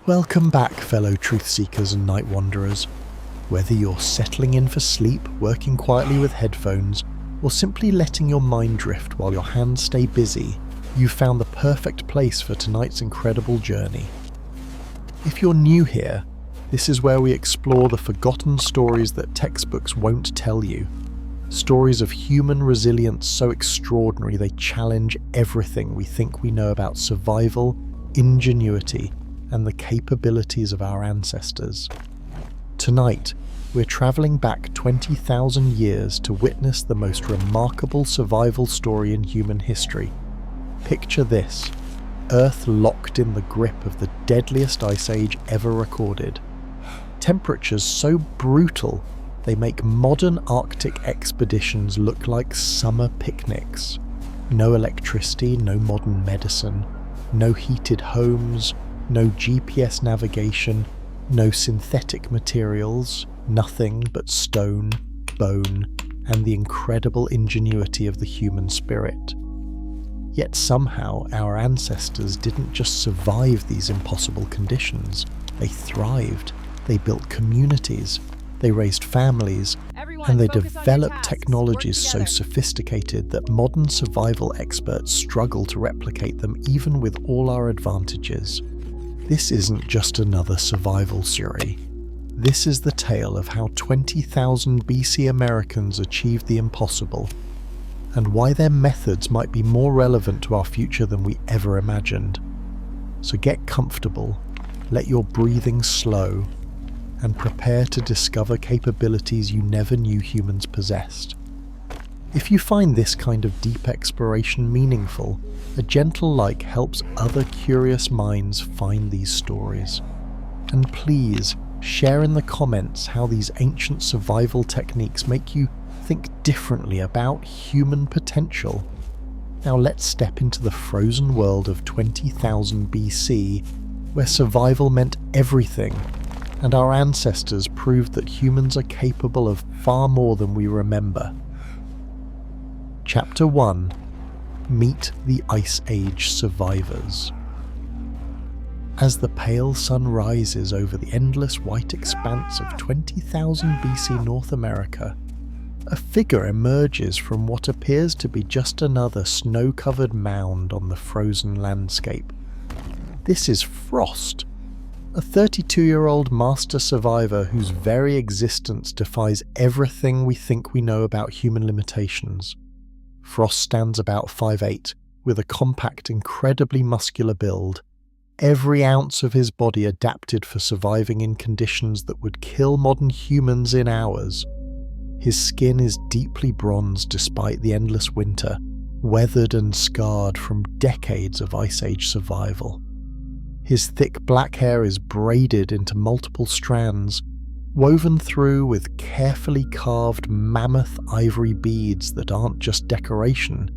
Welcome back, fellow truth seekers and night wanderers. Whether you're settling in for sleep, working quietly with headphones, or simply letting your mind drift while your hands stay busy, you've found the perfect place for tonight's incredible journey. If you're new here, this is where we explore the forgotten stories that textbooks won't tell you. Stories of human resilience so extraordinary they challenge everything we think we know about survival, ingenuity, and the capabilities of our ancestors. Tonight, we're travelling back 20,000 years to witness the most remarkable survival story in human history. Picture this: Earth locked in the grip of the deadliest ice age ever recorded. Temperatures so brutal they make modern Arctic expeditions look like summer picnics. No electricity, no modern medicine, no heated homes, no GPS navigation, no synthetic materials, nothing but stone, bone, and the incredible ingenuity of the human spirit. Yet somehow our ancestors didn't just survive these impossible conditions, they thrived, they built communities, they raised families, and they developed technologies so sophisticated that modern survival experts struggle to replicate them even with all our advantages. This isn't just another survival story. This is the tale of how 20,000 BC Americans achieved the impossible, and why their methods might be more relevant to our future than we ever imagined. So get comfortable, let your breathing slow, and prepare to discover capabilities you never knew humans possessed. If you find this kind of deep exploration meaningful, a gentle like helps other curious minds find these stories. And please, share in the comments how these ancient survival techniques make you think differently about human potential. Now let's step into the frozen world of 20,000 BC, where survival meant everything, and our ancestors proved that humans are capable of far more than we remember. Chapter 1: Meet the Ice Age Survivors. As the pale sun rises over the endless white expanse of 20,000 BC North America, a figure emerges from what appears to be just another snow-covered mound on the frozen landscape. This is Frost, a 32-year-old master survivor whose very existence defies everything we think we know about human limitations. Frost stands about 5'8", with a compact, incredibly muscular build, every ounce of his body adapted for surviving in conditions that would kill modern humans in hours. His skin is deeply bronzed despite the endless winter, weathered and scarred from decades of Ice Age survival. His thick black hair is braided into multiple strands, woven through with carefully carved mammoth ivory beads that aren't just decoration.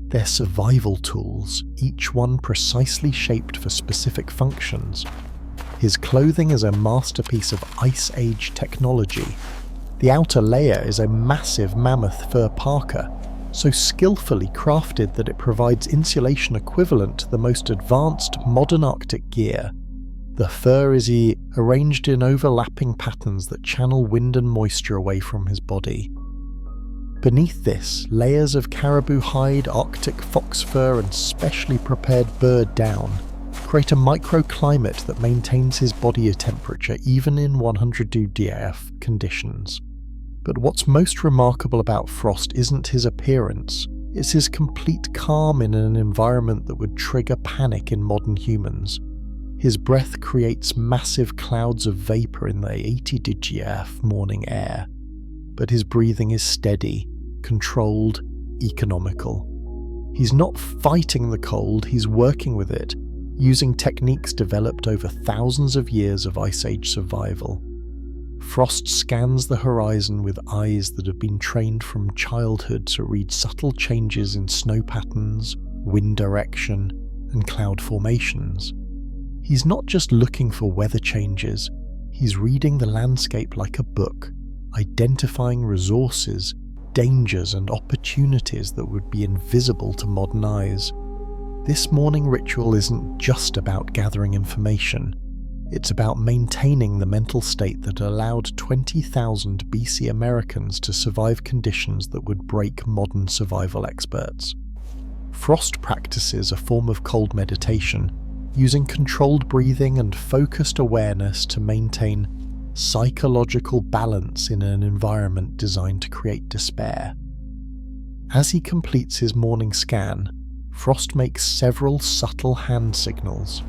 They're survival tools, each one precisely shaped for specific functions. His clothing is a masterpiece of Ice Age technology. The outer layer is a massive mammoth fur parka, so skillfully crafted that it provides insulation equivalent to the most advanced modern Arctic gear. The fur is arranged in overlapping patterns that channel wind and moisture away from his body. Beneath this, layers of caribou hide, Arctic fox fur, and specially prepared bird down create a microclimate that maintains his body temperature even in 100° DF conditions. But what's most remarkable about Frost isn't his appearance, it's his complete calm in an environment that would trigger panic in modern humans. His breath creates massive clouds of vapour in the 80° DF morning air, but his breathing is steady, controlled, economical. He's not fighting the cold, he's working with it, using techniques developed over thousands of years of Ice Age survival. Frost scans the horizon with eyes that have been trained from childhood to read subtle changes in snow patterns, wind direction, and cloud formations. He's not just looking for weather changes, he's reading the landscape like a book, identifying resources, dangers, and opportunities that would be invisible to modern eyes. This morning ritual isn't just about gathering information, It's about maintaining the mental state that allowed 20,000 BC Americans to survive conditions that would break modern survival experts. Frost practices a form of cold meditation, using controlled breathing and focused awareness to maintain psychological balance in an environment designed to create despair. As he completes his morning scan, Frost makes several subtle hand signals.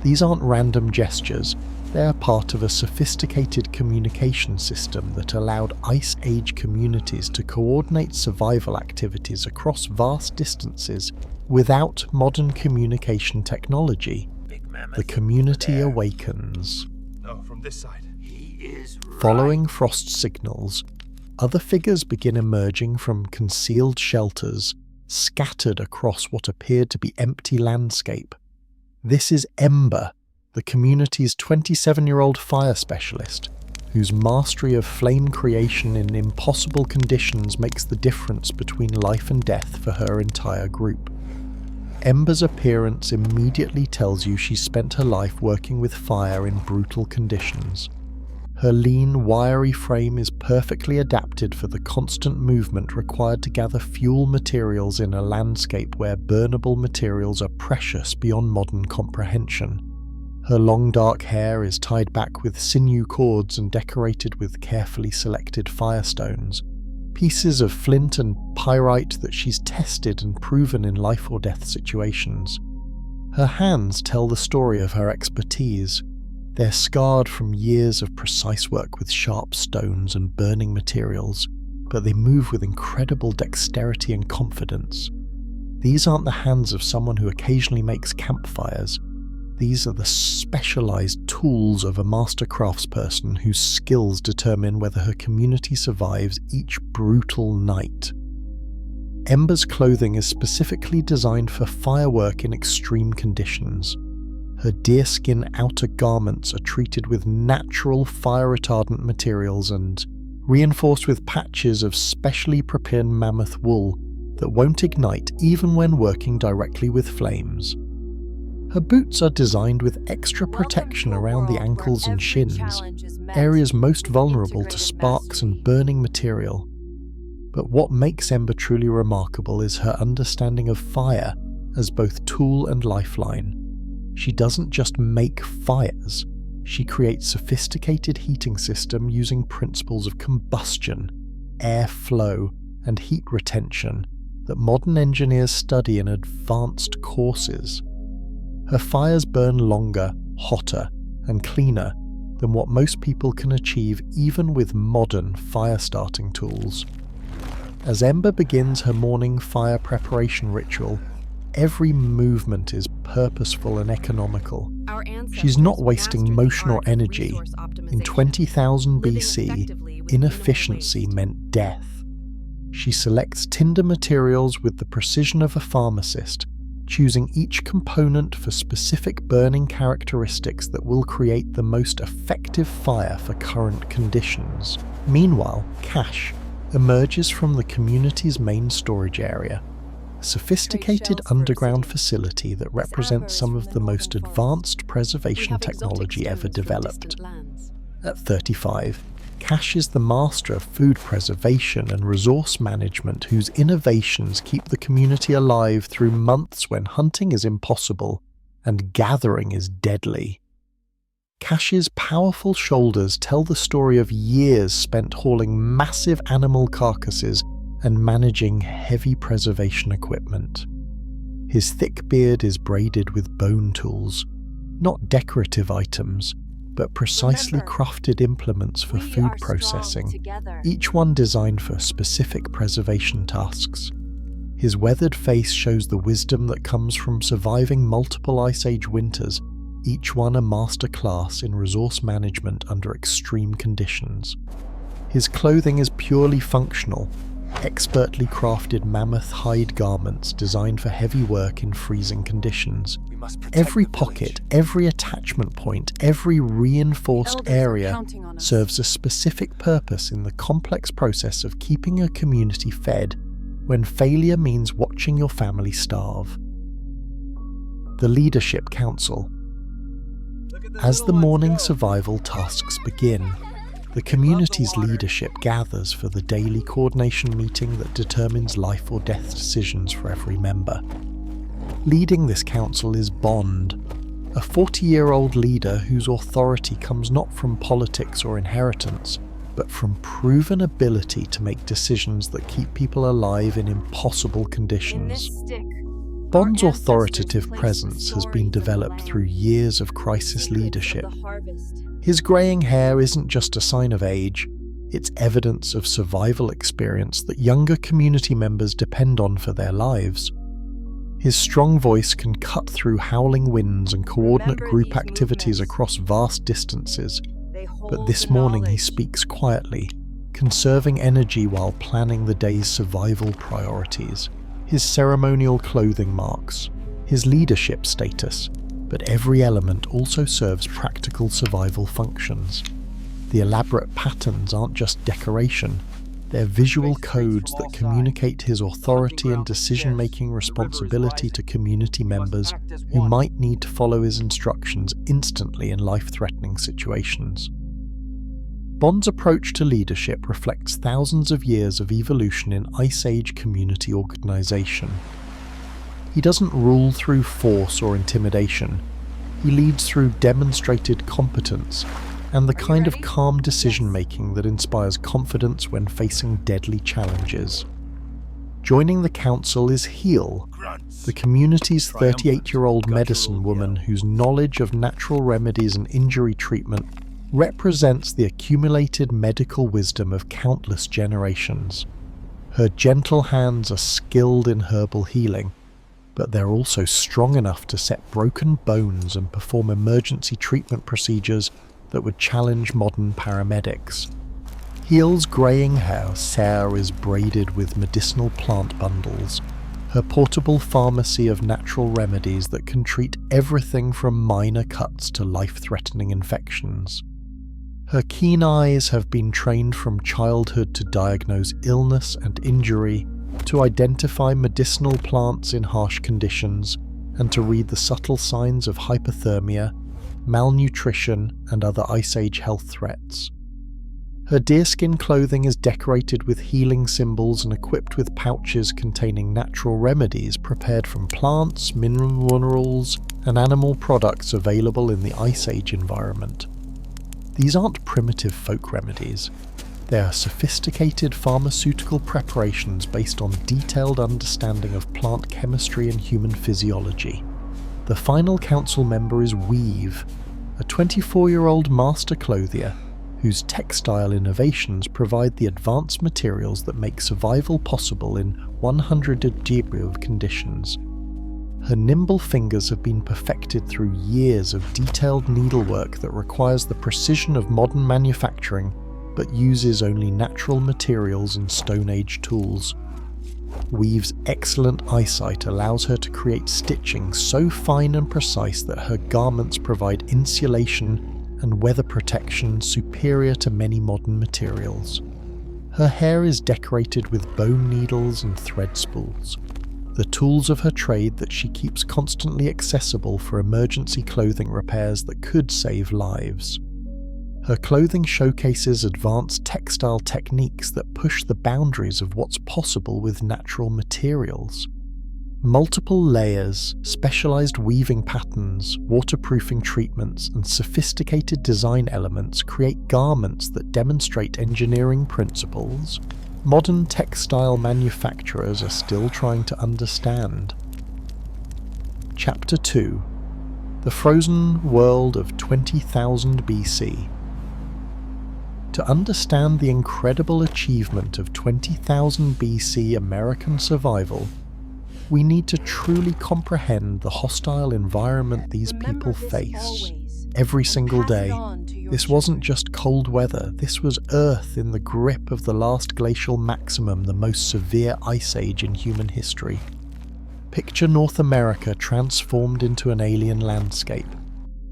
These aren't random gestures, they are part of a sophisticated communication system that allowed Ice Age communities to coordinate survival activities across vast distances without modern communication technology. The community awakens. No, from this side. He is right. Following Frost's signals, other figures begin emerging from concealed shelters, scattered across what appeared to be empty landscape. This is Ember, the community's 27-year-old fire specialist, whose mastery of flame creation in impossible conditions makes the difference between life and death for her entire group. Ember's appearance immediately tells you she's spent her life working with fire in brutal conditions. Her lean, wiry frame is perfectly adapted for the constant movement required to gather fuel materials in a landscape where burnable materials are precious beyond modern comprehension. Her long dark hair is tied back with sinew cords and decorated with carefully selected firestones, pieces of flint and pyrite that she's tested and proven in life or death situations. Her hands tell the story of her expertise. They're scarred from years of precise work with sharp stones and burning materials, but they move with incredible dexterity and confidence. These aren't the hands of someone who occasionally makes campfires. These are the specialized tools of a master craftsperson whose skills determine whether her community survives each brutal night. Ember's clothing is specifically designed for firework in extreme conditions. Her deerskin outer garments are treated with natural fire-retardant materials and reinforced with patches of specially prepared mammoth wool that won't ignite even when working directly with flames. Her boots are designed with extra protection around the ankles and shins, areas most vulnerable to sparks and burning material. But what makes Ember truly remarkable is her understanding of fire as both tool and lifeline. She doesn't just make fires, she creates sophisticated heating system using principles of combustion, air flow, and heat retention that modern engineers study in advanced courses. Her fires burn longer, hotter, and cleaner than what most people can achieve even with modern fire-starting tools. As Ember begins her morning fire preparation ritual, every movement is purposeful and economical. She's not wasting motion or energy. In 20,000 BC, inefficiency meant death. She selects tinder materials with the precision of a pharmacist, choosing each component for specific burning characteristics that will create the most effective fire for current conditions. Meanwhile, Cash emerges from the community's main storage area, a sophisticated underground facility that represents some of the most advanced preservation technology ever developed. At 35, Cash is the master of food preservation and resource management whose innovations keep the community alive through months when hunting is impossible and gathering is deadly. Cash's powerful shoulders tell the story of years spent hauling massive animal carcasses and managing heavy preservation equipment. His thick beard is braided with bone tools, not decorative items, but precisely crafted implements for food processing, each one designed for specific preservation tasks. His weathered face shows the wisdom that comes from surviving multiple Ice Age winters, each one a master class in resource management under extreme conditions. His clothing is purely functional, expertly crafted mammoth hide garments designed for heavy work in freezing conditions. Every pocket, every attachment point, every reinforced area serves a specific purpose in the complex process of keeping a community fed when failure means watching your family starve. The Leadership Council. As the morning survival tasks begin, the community's leadership gathers for the daily coordination meeting that determines life or death decisions for every member. Leading this council is Bond, a 40-year-old leader whose authority comes not from politics or inheritance, but from proven ability to make decisions that keep people alive in impossible conditions. Bond's authoritative presence has been developed through years of crisis leadership. His greying hair isn't just a sign of age, it's evidence of survival experience that younger community members depend on for their lives. His strong voice can cut through howling winds and coordinate group activities across vast distances, but this morning he speaks quietly, conserving energy while planning the day's survival priorities. His ceremonial clothing marks his leadership status, but every element also serves practical survival functions. The elaborate patterns aren't just decoration, they're visual codes that communicate his authority and decision-making responsibility to community members who might need to follow his instructions instantly in life-threatening situations. Bond's approach to leadership reflects thousands of years of evolution in Ice Age community organization. He doesn't rule through force or intimidation. He leads through demonstrated competence and the kind of calm decision-making that inspires confidence when facing deadly challenges. Joining the council is Heal, the community's 38-year-old medicine woman whose knowledge of natural remedies and injury treatment represents the accumulated medical wisdom of countless generations. Her gentle hands are skilled in herbal healing, but they're also strong enough to set broken bones and perform emergency treatment procedures that would challenge modern paramedics. Heal's greying hair is braided with medicinal plant bundles, her portable pharmacy of natural remedies that can treat everything from minor cuts to life-threatening infections. Her keen eyes have been trained from childhood to diagnose illness and injury, to identify medicinal plants in harsh conditions, and to read the subtle signs of hypothermia, malnutrition, and other Ice Age health threats. Her deerskin clothing is decorated with healing symbols and equipped with pouches containing natural remedies prepared from plants, minerals, and animal products available in the Ice Age environment. These aren't primitive folk remedies. They are sophisticated pharmaceutical preparations based on detailed understanding of plant chemistry and human physiology. The final council member is Weave, a 24-year-old master clothier whose textile innovations provide the advanced materials that make survival possible in 100-degree of conditions. Her nimble fingers have been perfected through years of detailed needlework that requires the precision of modern manufacturing but uses only natural materials and Stone Age tools. Weave's excellent eyesight allows her to create stitching so fine and precise that her garments provide insulation and weather protection superior to many modern materials. Her hair is decorated with bone needles and thread spools, the tools of her trade that she keeps constantly accessible for emergency clothing repairs that could save lives. Her clothing showcases advanced textile techniques that push the boundaries of what's possible with natural materials. Multiple layers, specialized weaving patterns, waterproofing treatments, and sophisticated design elements create garments that demonstrate engineering principles modern textile manufacturers are still trying to understand. Chapter 2: The Frozen World of 20,000 BC. To understand the incredible achievement of 20,000 BC American survival, we need to truly comprehend the hostile environment these people face. Every single day, this wasn't just cold weather, this was Earth in the grip of the last glacial maximum, the most severe ice age in human history. Picture North America transformed into an alien landscape.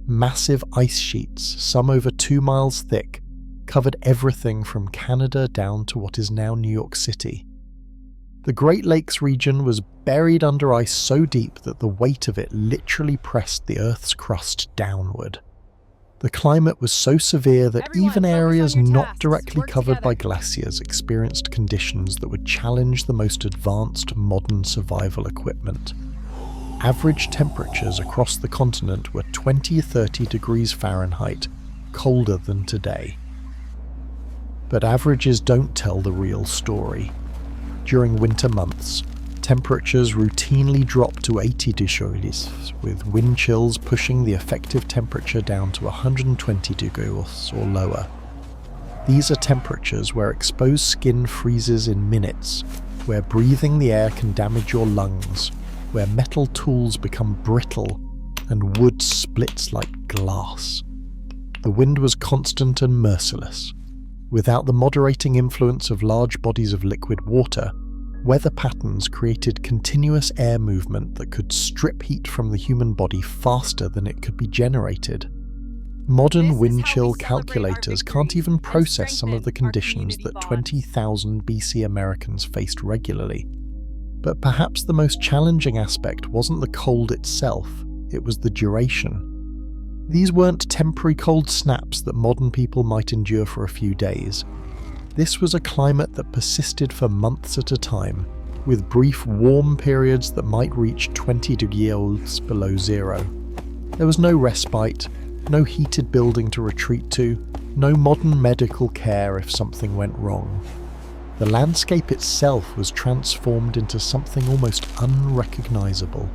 Massive ice sheets, some over 2 miles thick, covered everything from Canada down to what is now New York City. The Great Lakes region was buried under ice so deep that the weight of it literally pressed the Earth's crust downward. The climate was so severe that even areas not tasks. directly Work covered together. by glaciers experienced conditions that would challenge the most advanced modern survival equipment. Average temperatures across the continent were 20-30 degrees Fahrenheit, colder than today. But averages don't tell the real story. During winter months, temperatures routinely drop to 80 degrees, with wind chills pushing the effective temperature down to 120 degrees or lower. These are temperatures where exposed skin freezes in minutes, where breathing the air can damage your lungs, where metal tools become brittle and wood splits like glass. The wind was constant and merciless. Without the moderating influence of large bodies of liquid water, weather patterns created continuous air movement that could strip heat from the human body faster than it could be generated. Modern wind chill calculators can't even process some of the conditions that 20,000 BC Americans faced regularly. But perhaps the most challenging aspect wasn't the cold itself, it was the duration. These weren't temporary cold snaps that modern people might endure for a few days. This was a climate that persisted for months at a time, with brief warm periods that might reach 20 degrees below zero. There was no respite, no heated building to retreat to, no modern medical care if something went wrong. The landscape itself was transformed into something almost unrecognizable.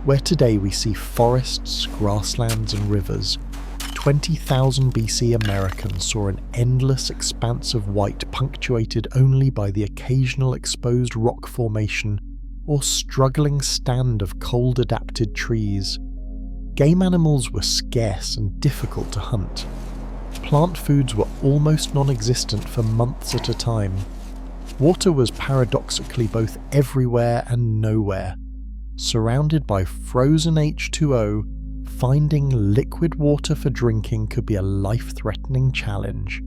Where today we see forests, grasslands and rivers, 20,000 BC Americans saw an endless expanse of white punctuated only by the occasional exposed rock formation or struggling stand of cold-adapted trees. Game animals were scarce and difficult to hunt. Plant foods were almost non-existent for months at a time. Water was paradoxically both everywhere and nowhere. Surrounded by frozen H2O, finding liquid water for drinking could be a life-threatening challenge.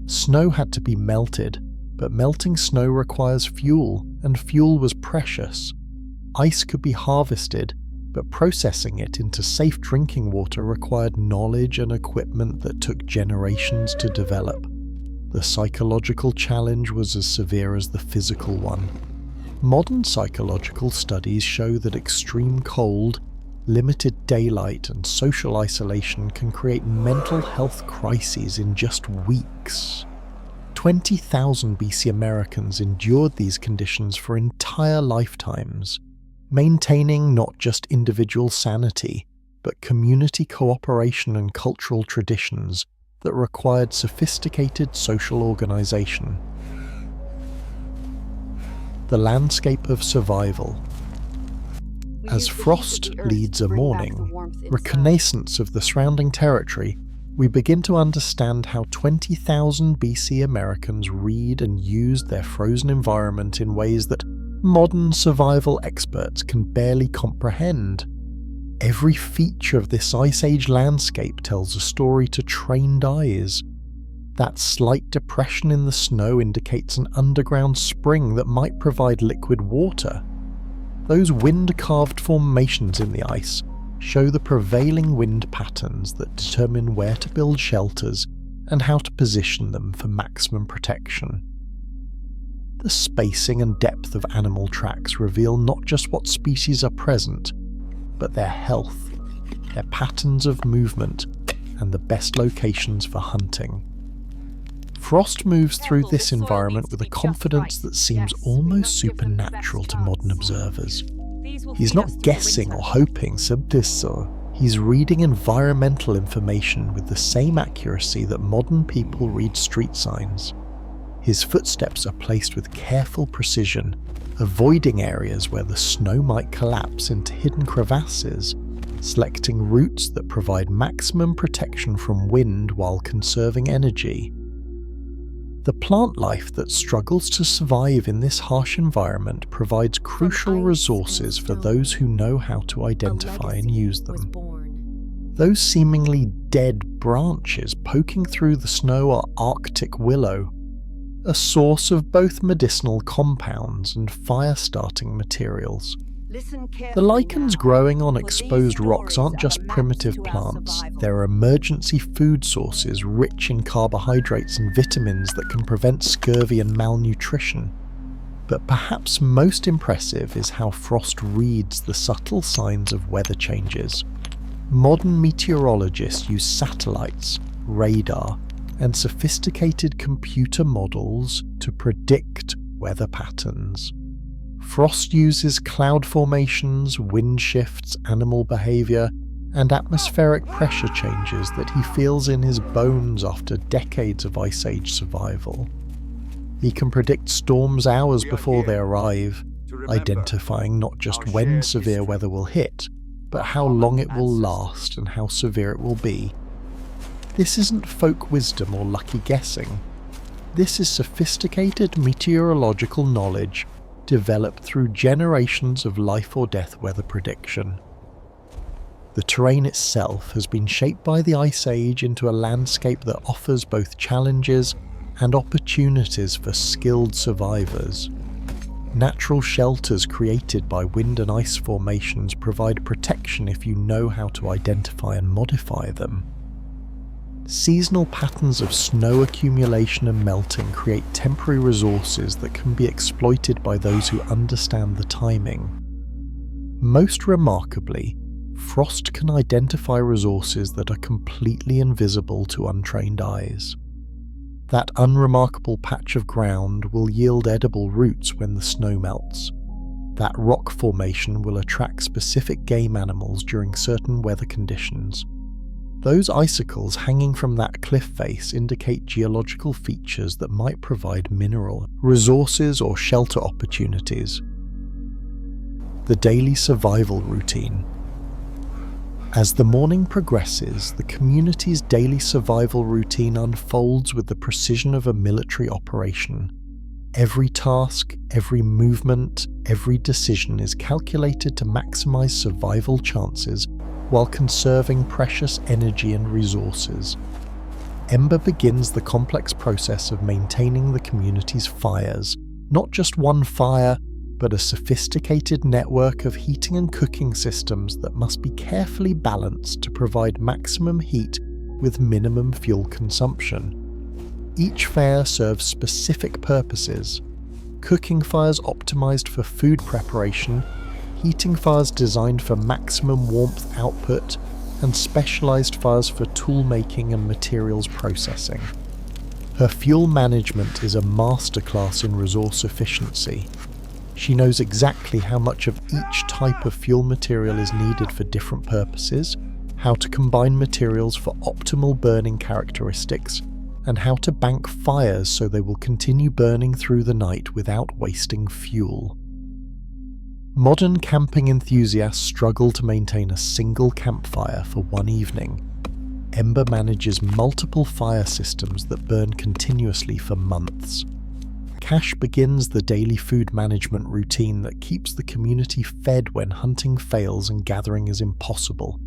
Snow had to be melted, but melting snow requires fuel, and fuel was precious. Ice could be harvested, but processing it into safe drinking water required knowledge and equipment that took generations to develop. The psychological challenge was as severe as the physical one. Modern psychological studies show that extreme cold, limited daylight and social isolation can create mental health crises in just weeks. 20,000 BC Americans endured these conditions for entire lifetimes, maintaining not just individual sanity, but community cooperation and cultural traditions that required sophisticated social organization. The landscape of survival. As frost leads a morning, reconnaissance of the surrounding territory, we begin to understand how 20,000 BC Americans read and used their frozen environment in ways that modern survival experts can barely comprehend. Every feature of this Ice Age landscape tells a story to trained eyes. That slight depression in the snow indicates an underground spring that might provide liquid water. Those wind-carved formations in the ice show the prevailing wind patterns that determine where to build shelters and how to position them for maximum protection. The spacing and depth of animal tracks reveal not just what species are present, but their health, their patterns of movement, and the best locations for hunting. Frost moves through this environment with a confidence that seems almost supernatural to modern observers. He's not guessing or hoping, he's reading environmental information with the same accuracy that modern people read street signs. His footsteps are placed with careful precision, avoiding areas where the snow might collapse into hidden crevasses, selecting routes that provide maximum protection from wind while conserving energy. The plant life that struggles to survive in this harsh environment provides crucial resources for those who know how to identify and use them. Those seemingly dead branches poking through the snow are Arctic willow, a source of both medicinal compounds and fire-starting materials. The lichens growing on exposed rocks aren't just primitive plants, they're emergency food sources rich in carbohydrates and vitamins that can prevent scurvy and malnutrition. But perhaps most impressive is how Frost reads the subtle signs of weather changes. Modern meteorologists use satellites, radar, and sophisticated computer models to predict weather patterns. Frost uses cloud formations, wind shifts, animal behaviour, and atmospheric pressure changes that he feels in his bones after decades of Ice Age survival. He can predict storms hours before they arrive, identifying not just when severe weather will hit, but how long it will last and how severe it will be. This isn't folk wisdom or lucky guessing. This is sophisticated meteorological knowledge developed through generations of life or death weather prediction. The terrain itself has been shaped by the Ice Age into a landscape that offers both challenges and opportunities for skilled survivors. Natural shelters created by wind and ice formations provide protection if you know how to identify and modify them. Seasonal patterns of snow accumulation and melting create temporary resources that can be exploited by those who understand the timing. Most remarkably, Frost can identify resources that are completely invisible to untrained eyes. That unremarkable patch of ground will yield edible roots when the snow melts. That rock formation will attract specific game animals during certain weather conditions. Those icicles hanging from that cliff face indicate geological features that might provide mineral resources or shelter opportunities. The daily survival routine. As the morning progresses, the community's daily survival routine unfolds with the precision of a military operation. Every task, every movement, every decision is calculated to maximize survival chances while conserving precious energy and resources. Ember begins the complex process of maintaining the community's fires, not just one fire, but a sophisticated network of heating and cooking systems that must be carefully balanced to provide maximum heat with minimum fuel consumption. Each fire serves specific purposes: cooking fires optimized for food preparation, heating fires designed for maximum warmth output, and specialized fires for tool making and materials processing. Her fuel management is a masterclass in resource efficiency. She knows exactly how much of each type of fuel material is needed for different purposes, how to combine materials for optimal burning characteristics, and how to bank fires so they will continue burning through the night without wasting fuel. Modern camping enthusiasts struggle to maintain a single campfire for one evening. Ember manages multiple fire systems that burn continuously for months. Cash begins the daily food management routine that keeps the community fed when hunting fails and gathering is impossible.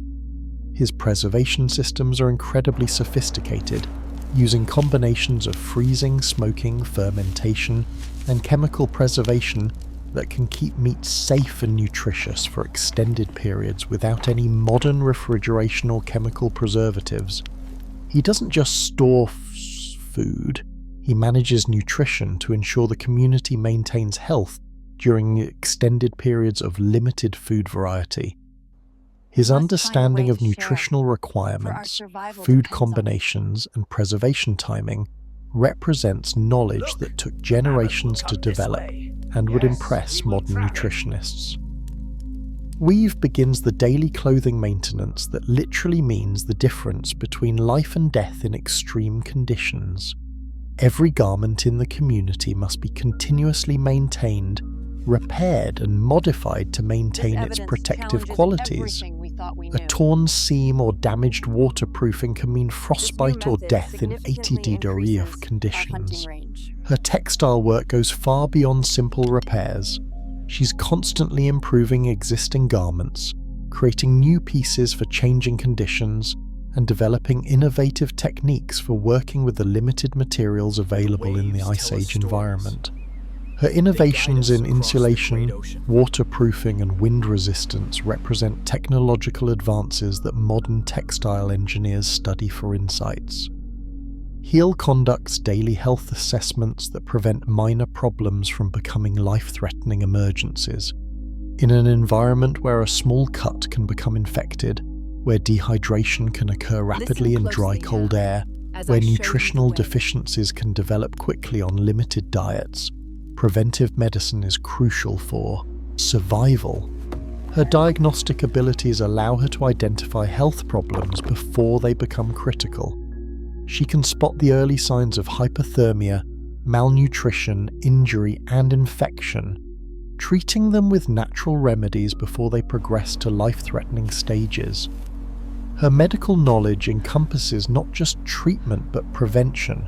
His preservation systems are incredibly sophisticated, using combinations of freezing, smoking, fermentation, and chemical preservation that can keep meat safe and nutritious for extended periods without any modern refrigeration or chemical preservatives. He doesn't just store food. He manages nutrition to ensure the community maintains health during extended periods of limited food variety. His understanding of nutritional requirements, food combinations, and preservation timing represents knowledge that took generations to develop and would impress modern nutritionists. Weave begins the daily clothing maintenance that literally means the difference between life and death in extreme conditions. Every garment in the community must be continuously maintained, repaired, and modified to maintain its protective qualities. A torn seam or damaged waterproofing can mean frostbite or death in 80-degree of conditions. Her textile work goes far beyond simple repairs. She's constantly improving existing garments, creating new pieces for changing conditions, and developing innovative techniques for working with the limited materials available in the Ice Age environment. Her innovations in insulation, waterproofing and wind resistance represent technological advances that modern textile engineers study for insights. Heal conducts daily health assessments that prevent minor problems from becoming life-threatening emergencies. In an environment where a small cut can become infected, where dehydration can occur rapidly in dry, cold air, where nutritional deficiencies can develop quickly on limited diets, preventive medicine is crucial for survival. Her diagnostic abilities allow her to identify health problems before they become critical. She can spot the early signs of hypothermia, malnutrition, injury, and infection, treating them with natural remedies before they progress to life-threatening stages. Her medical knowledge encompasses not just treatment but prevention,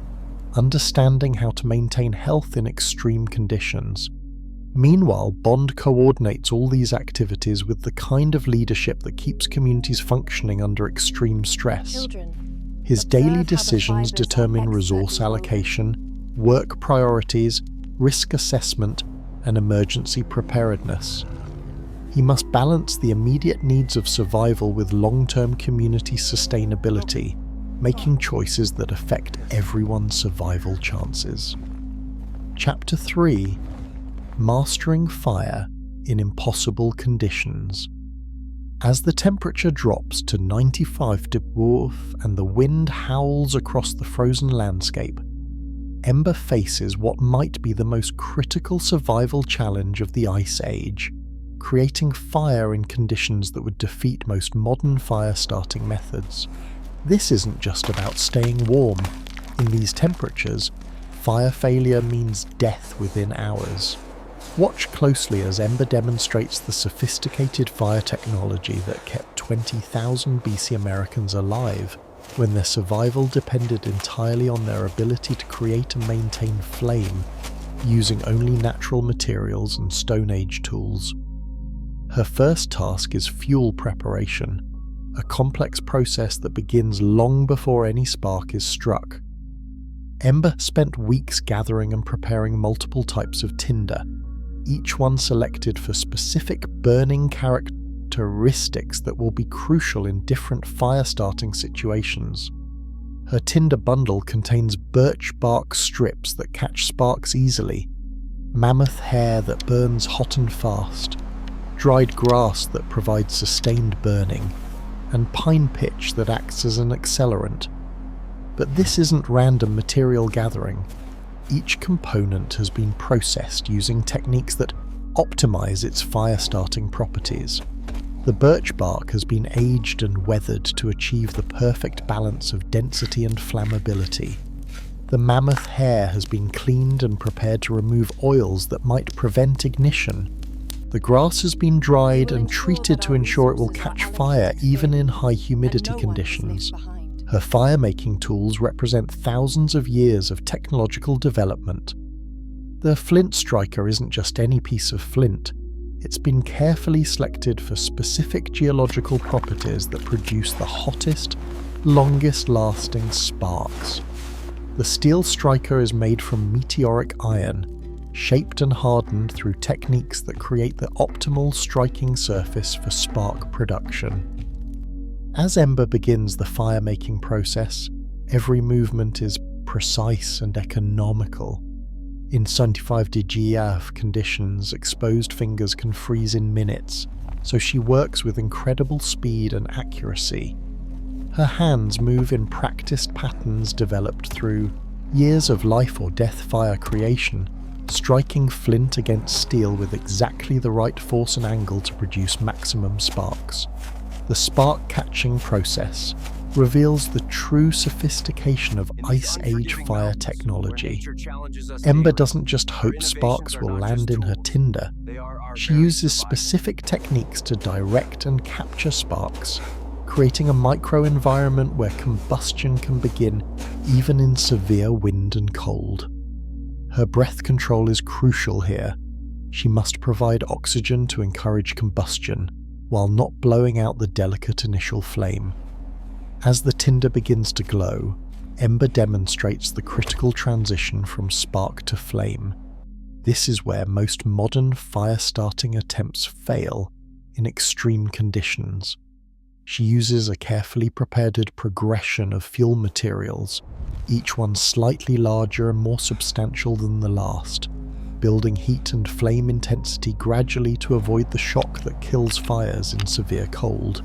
understanding how to maintain health in extreme conditions. Meanwhile, Bond coordinates all these activities with the kind of leadership that keeps communities functioning under extreme stress. His daily decisions determine resource allocation, work priorities, risk assessment, and emergency preparedness. He must balance the immediate needs of survival with long-term community sustainability, making choices that affect everyone's survival chances. Chapter 3: Mastering Fire in Impossible Conditions. As the temperature drops to 95 degrees and the wind howls across the frozen landscape, Ember faces what might be the most critical survival challenge of the Ice Age: creating fire in conditions that would defeat most modern fire-starting methods. This isn't just about staying warm. In these temperatures, fire failure means death within hours. Watch closely as Ember demonstrates the sophisticated fire technology that kept 20,000 BC Americans alive when their survival depended entirely on their ability to create and maintain flame using only natural materials and Stone Age tools. Her first task is fuel preparation, a complex process that begins long before any spark is struck. Ember spent weeks gathering and preparing multiple types of tinder, each one selected for specific burning characteristics that will be crucial in different fire-starting situations. Her tinder bundle contains birch bark strips that catch sparks easily, mammoth hair that burns hot and fast, dried grass that provides sustained burning, and pine pitch that acts as an accelerant. But this isn't random material gathering. Each component has been processed using techniques that optimize its fire-starting properties. The birch bark has been aged and weathered to achieve the perfect balance of density and flammability. The mammoth hair has been cleaned and prepared to remove oils that might prevent ignition. The grass has been dried and treated to ensure it will catch fire even in high humidity conditions. Her fire-making tools represent thousands of years of technological development. The flint striker isn't just any piece of flint. It's been carefully selected for specific geological properties that produce the hottest, longest-lasting sparks. The steel striker is made from meteoric iron, shaped and hardened through techniques that create the optimal striking surface for spark production. As Ember begins the fire-making process, every movement is precise and economical. In 75°F conditions, exposed fingers can freeze in minutes, so she works with incredible speed and accuracy. Her hands move in practiced patterns developed through years of life or death fire creation, striking flint against steel with exactly the right force and angle to produce maximum sparks. The spark-catching process reveals the true sophistication of Ice Age fire technology. Ember doesn't just hope sparks will land in her tinder. She uses specific techniques to direct and capture sparks, creating a microenvironment where combustion can begin even in severe wind and cold. Her breath control is crucial here. She must provide oxygen to encourage combustion, while not blowing out the delicate initial flame. As the tinder begins to glow, Ember demonstrates the critical transition from spark to flame. This is where most modern fire-starting attempts fail in extreme conditions. She uses a carefully prepared progression of fuel materials, each one slightly larger and more substantial than the last, building heat and flame intensity gradually to avoid the shock that kills fires in severe cold.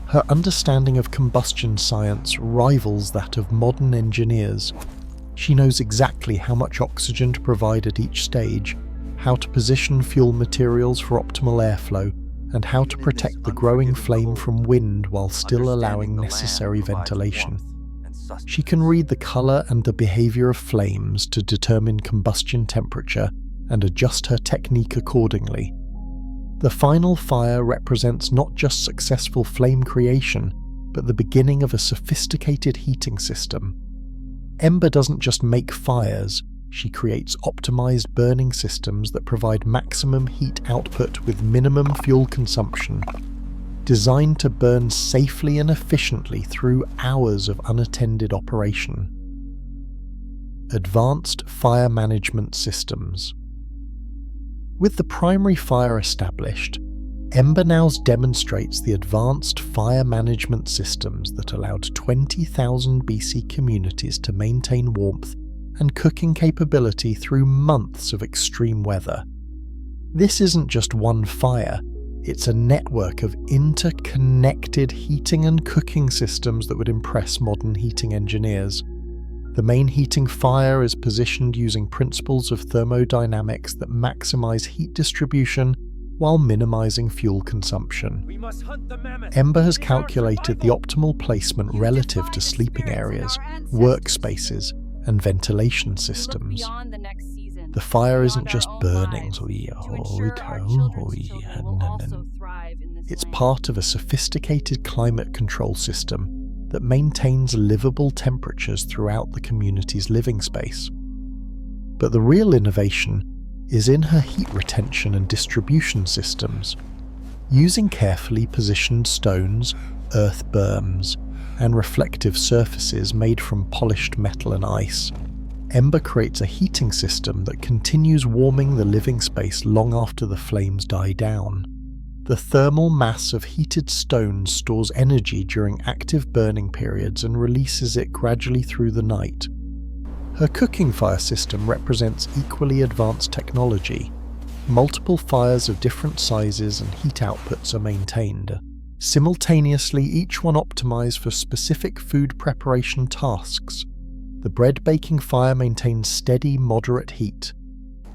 Her understanding of combustion science rivals that of modern engineers. She knows exactly how much oxygen to provide at each stage, how to position fuel materials for optimal airflow, and how to protect the growing flame from wind while still allowing necessary ventilation. She can read the color and the behavior of flames to determine combustion temperature and adjust her technique accordingly. The final fire represents not just successful flame creation, but the beginning of a sophisticated heating system. Ember doesn't just make fires, she creates optimized burning systems that provide maximum heat output with minimum fuel consumption, designed to burn safely and efficiently through hours of unattended operation. Advanced Fire Management Systems. With the primary fire established, Ember now demonstrates the advanced fire management systems that allowed 20,000 BC communities to maintain warmth and cooking capability through months of extreme weather. This isn't just one fire, it's a network of interconnected heating and cooking systems that would impress modern heating engineers. The main heating fire is positioned using principles of thermodynamics that maximize heat distribution while minimizing fuel consumption. Ember has calculated the optimal placement relative to sleeping areas, workspaces, and ventilation systems. The fire isn't just burning, it's part of a sophisticated climate control system that maintains livable temperatures throughout the community's living space. But the real innovation is in her heat retention and distribution systems. Using carefully positioned stones, earth berms, and reflective surfaces made from polished metal and ice, Ember creates a heating system that continues warming the living space long after the flames die down. The thermal mass of heated stone stores energy during active burning periods and releases it gradually through the night. Her cooking fire system represents equally advanced technology. Multiple fires of different sizes and heat outputs are maintained, simultaneously each one optimized for specific food preparation tasks. The bread baking fire maintains steady, moderate heat.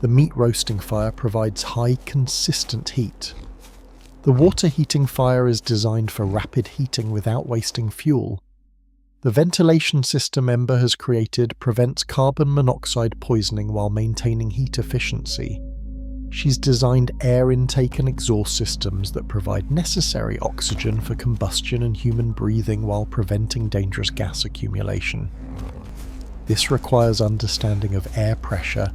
The meat roasting fire provides high, consistent heat. The water heating fire is designed for rapid heating without wasting fuel. The ventilation system Ember has created prevents carbon monoxide poisoning while maintaining heat efficiency. She's designed air intake and exhaust systems that provide necessary oxygen for combustion and human breathing while preventing dangerous gas accumulation. This requires understanding of air pressure,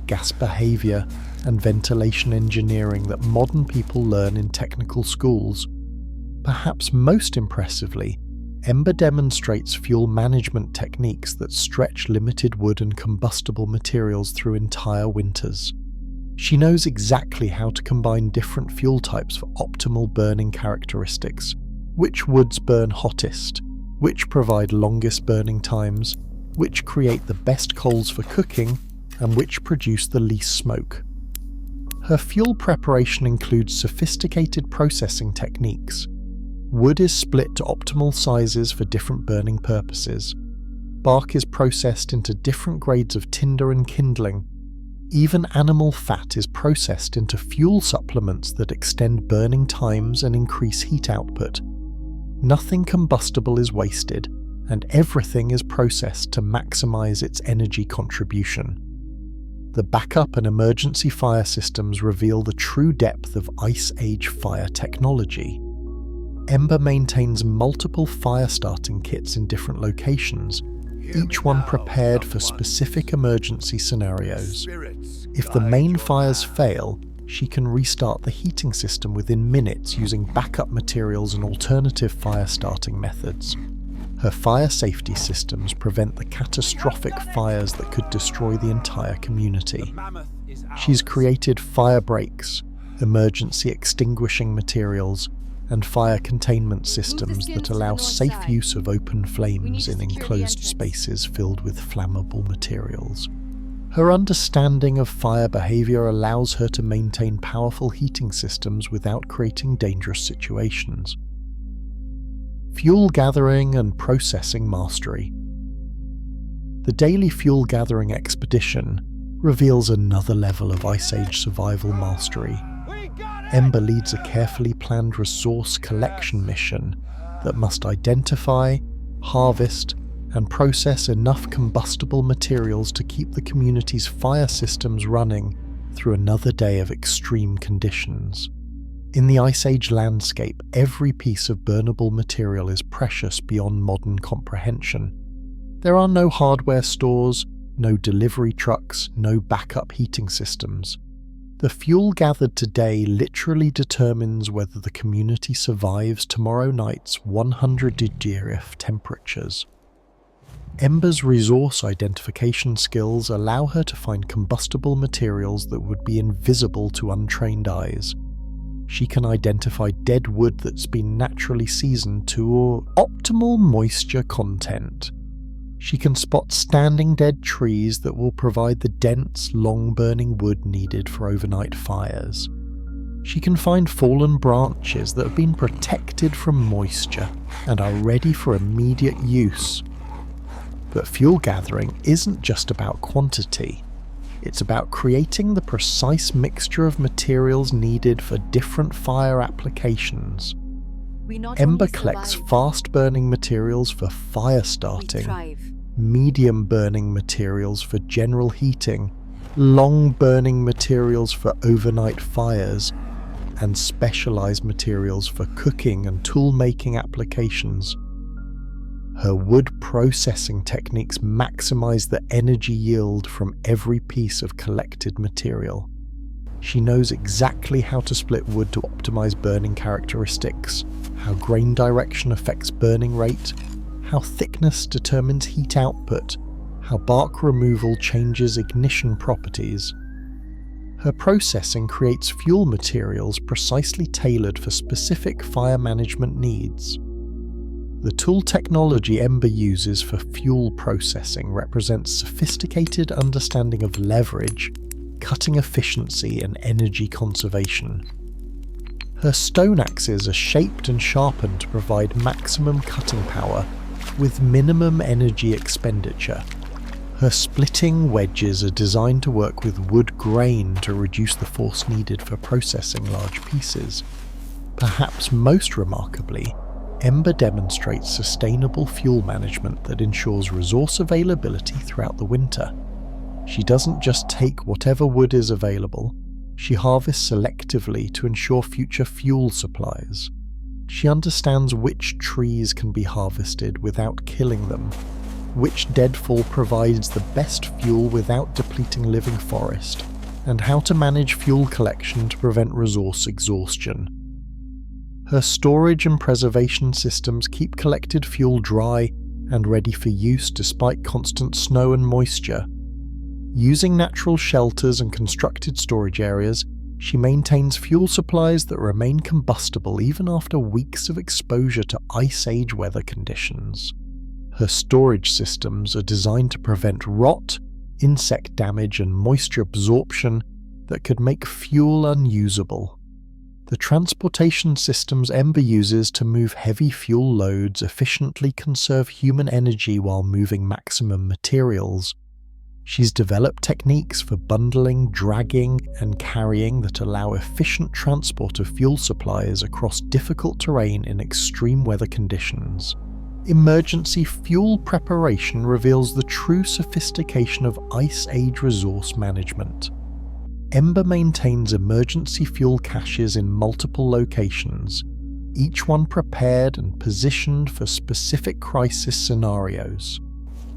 gas behavior, and ventilation engineering that modern people learn in technical schools. Perhaps most impressively, Ember demonstrates fuel management techniques that stretch limited wood and combustible materials through entire winters. She knows exactly how to combine different fuel types for optimal burning characteristics, which woods burn hottest, which provide longest burning times, which create the best coals for cooking, and which produce the least smoke. Her fuel preparation includes sophisticated processing techniques. Wood is split to optimal sizes for different burning purposes. Bark is processed into different grades of tinder and kindling. Even animal fat is processed into fuel supplements that extend burning times and increase heat output. Nothing combustible is wasted, and everything is processed to maximize its energy contribution. The backup and emergency fire systems reveal the true depth of Ice Age fire technology. Ember maintains multiple fire starting kits in different locations, each one prepared for specific emergency scenarios. If the main fires fail, she can restart the heating system within minutes using backup materials and alternative fire starting methods. Her fire safety systems prevent the catastrophic fires that could destroy the entire community. She's created fire breaks, emergency extinguishing materials, and fire containment systems that allow safe use of open flames in enclosed spaces filled with flammable materials. Her understanding of fire behavior allows her to maintain powerful heating systems without creating dangerous situations. Fuel gathering and processing mastery. The daily fuel gathering expedition reveals another level of Ice Age survival mastery. Ember leads a carefully planned resource collection mission that must identify, harvest, and process enough combustible materials to keep the community's fire systems running through another day of extreme conditions. In the Ice Age landscape, every piece of burnable material is precious beyond modern comprehension. There are no hardware stores, no delivery trucks, no backup heating systems. The fuel gathered today literally determines whether the community survives tomorrow night's 100-degree temperatures. Ember's resource identification skills allow her to find combustible materials that would be invisible to untrained eyes. She can identify dead wood that's been naturally seasoned to optimal moisture content. She can spot standing dead trees that will provide the dense, long-burning wood needed for overnight fires. She can find fallen branches that have been protected from moisture and are ready for immediate use. But fuel gathering isn't just about quantity. It's about creating the precise mixture of materials needed for different fire applications. Ember collects fast-burning materials for fire starting, medium-burning materials for general heating, long-burning materials for overnight fires, and specialized materials for cooking and tool-making applications. Her wood processing techniques maximize the energy yield from every piece of collected material. She knows exactly how to split wood to optimize burning characteristics, how grain direction affects burning rate, how thickness determines heat output, how bark removal changes ignition properties. Her processing creates fuel materials precisely tailored for specific fire management needs. The tool technology Ember uses for fuel processing represents sophisticated understanding of leverage, cutting efficiency, and energy conservation. Her stone axes are shaped and sharpened to provide maximum cutting power with minimum energy expenditure. Her splitting wedges are designed to work with wood grain to reduce the force needed for processing large pieces. Perhaps most remarkably, Ember demonstrates sustainable fuel management that ensures resource availability throughout the winter. She doesn't just take whatever wood is available, she harvests selectively to ensure future fuel supplies. She understands which trees can be harvested without killing them, which deadfall provides the best fuel without depleting living forest, and how to manage fuel collection to prevent resource exhaustion. Her storage and preservation systems keep collected fuel dry and ready for use despite constant snow and moisture. Using natural shelters and constructed storage areas, she maintains fuel supplies that remain combustible even after weeks of exposure to Ice Age weather conditions. Her storage systems are designed to prevent rot, insect damage, and moisture absorption that could make fuel unusable. The transportation systems Ember uses to move heavy fuel loads efficiently conserve human energy while moving maximum materials. She's developed techniques for bundling, dragging, and carrying that allow efficient transport of fuel supplies across difficult terrain in extreme weather conditions. Emergency fuel preparation reveals the true sophistication of Ice Age resource management. Ember maintains emergency fuel caches in multiple locations, each one prepared and positioned for specific crisis scenarios.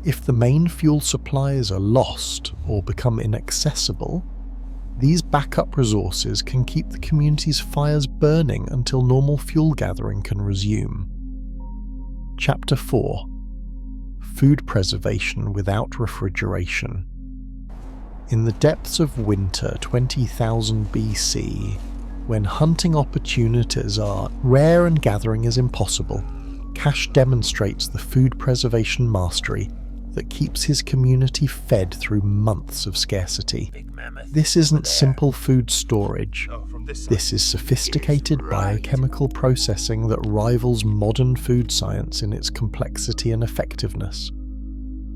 If the main fuel supplies are lost or become inaccessible, these backup resources can keep the community's fires burning until normal fuel gathering can resume. Chapter 4: Food Preservation Without Refrigeration. In the depths of winter 20,000 BC, when hunting opportunities are rare and gathering is impossible, Cash demonstrates the food preservation mastery that keeps his community fed through months of scarcity. This isn't simple food storage. This is sophisticated biochemical processing that rivals modern food science in its complexity and effectiveness.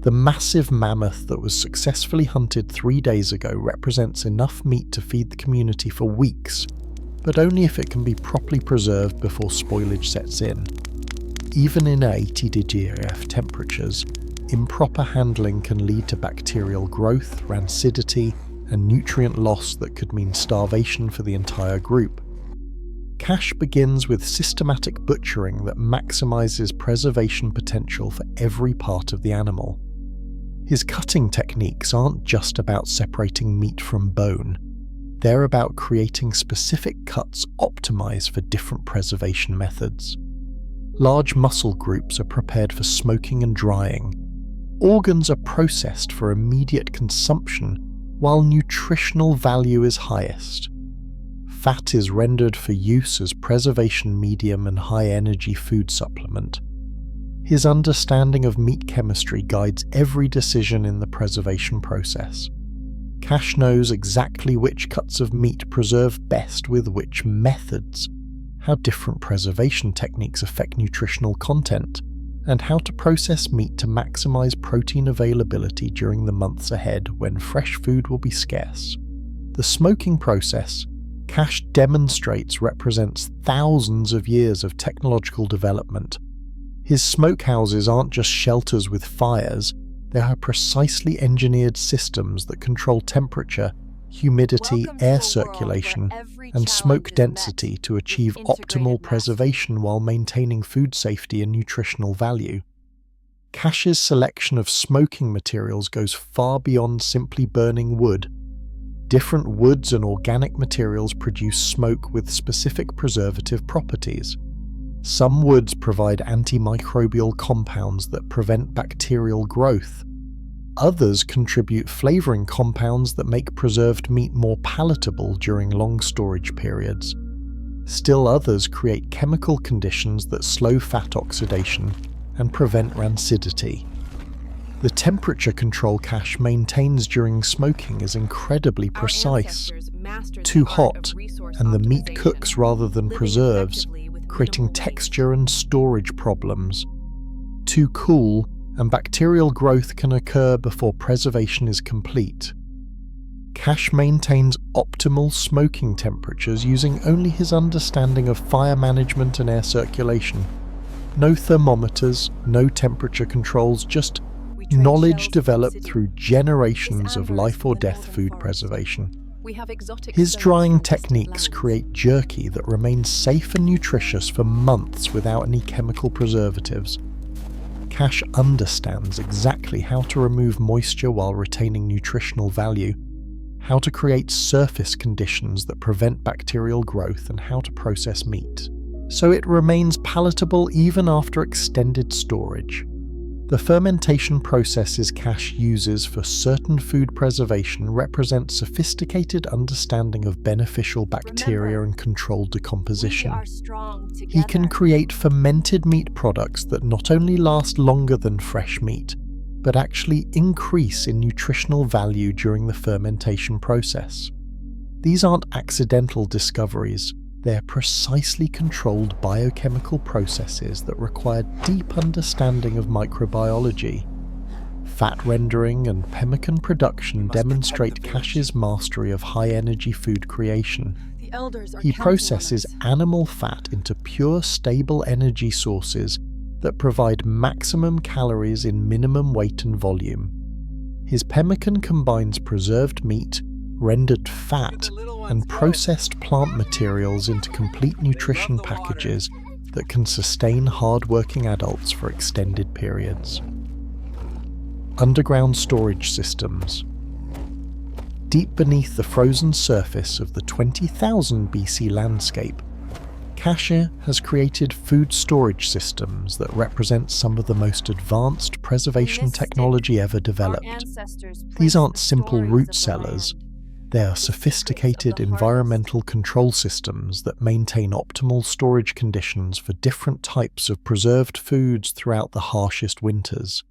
The massive mammoth that was successfully hunted 3 days ago represents enough meat to feed the community for weeks, but only if it can be properly preserved before spoilage sets in. Even in 80° F temperatures, improper handling can lead to bacterial growth, rancidity, and nutrient loss that could mean starvation for the entire group. Cash begins with systematic butchering that maximizes preservation potential for every part of the animal. His cutting techniques aren't just about separating meat from bone. They're about creating specific cuts optimized for different preservation methods. Large muscle groups are prepared for smoking and drying. Organs are processed for immediate consumption, while nutritional value is highest. Fat is rendered for use as preservation medium and high-energy food supplement. His understanding of meat chemistry guides every decision in the preservation process. Cash knows exactly which cuts of meat preserve best with which methods, how different preservation techniques affect nutritional content, and how to process meat to maximize protein availability during the months ahead when fresh food will be scarce. The smoking process, Cash demonstrates, represents thousands of years of technological development. His smokehouses aren't just shelters with fires, they are precisely engineered systems that control temperature, humidity, air circulation, and smoke density to achieve optimal preservation while maintaining food safety and nutritional value. Cash's selection of smoking materials goes far beyond simply burning wood. Different woods and organic materials produce smoke with specific preservative properties. Some woods provide antimicrobial compounds that prevent bacterial growth. Others contribute flavoring compounds that make preserved meat more palatable during long storage periods. Still others create chemical conditions that slow fat oxidation and prevent rancidity. The temperature control Cash maintains during smoking is incredibly precise. Too hot, and the meat cooks rather than preserves, creating texture and storage problems. Too cool, and bacterial growth can occur before preservation is complete. Cash maintains optimal smoking temperatures using only his understanding of fire management and air circulation. No thermometers, no temperature controls, just knowledge developed through generations of life or death food preservation. His drying techniques create jerky that remains safe and nutritious for months without any chemical preservatives. Cash understands exactly how to remove moisture while retaining nutritional value, how to create surface conditions that prevent bacterial growth, and how to process meat, so it remains palatable even after extended storage. The fermentation processes Cash uses for certain food preservation represent sophisticated understanding of beneficial bacteria and controlled decomposition. He can create fermented meat products that not only last longer than fresh meat, but actually increase in nutritional value during the fermentation process. These aren't accidental discoveries. They're precisely controlled biochemical processes that require deep understanding of microbiology. Fat rendering and pemmican production demonstrate Cash's mastery of high-energy food creation. He processes animal fat into pure, stable energy sources that provide maximum calories in minimum weight and volume. His pemmican combines preserved meat, rendered fat, and processed plant materials into complete nutrition packages that can sustain hard-working adults for extended periods. Underground storage systems. Deep beneath the frozen surface of the 20,000 BC landscape, Cash has created food storage systems that represent some of the most advanced preservation technology ever developed. These aren't simple root cellars. They are sophisticated environmental control systems that maintain optimal storage conditions for different types of preserved foods throughout the harshest winters.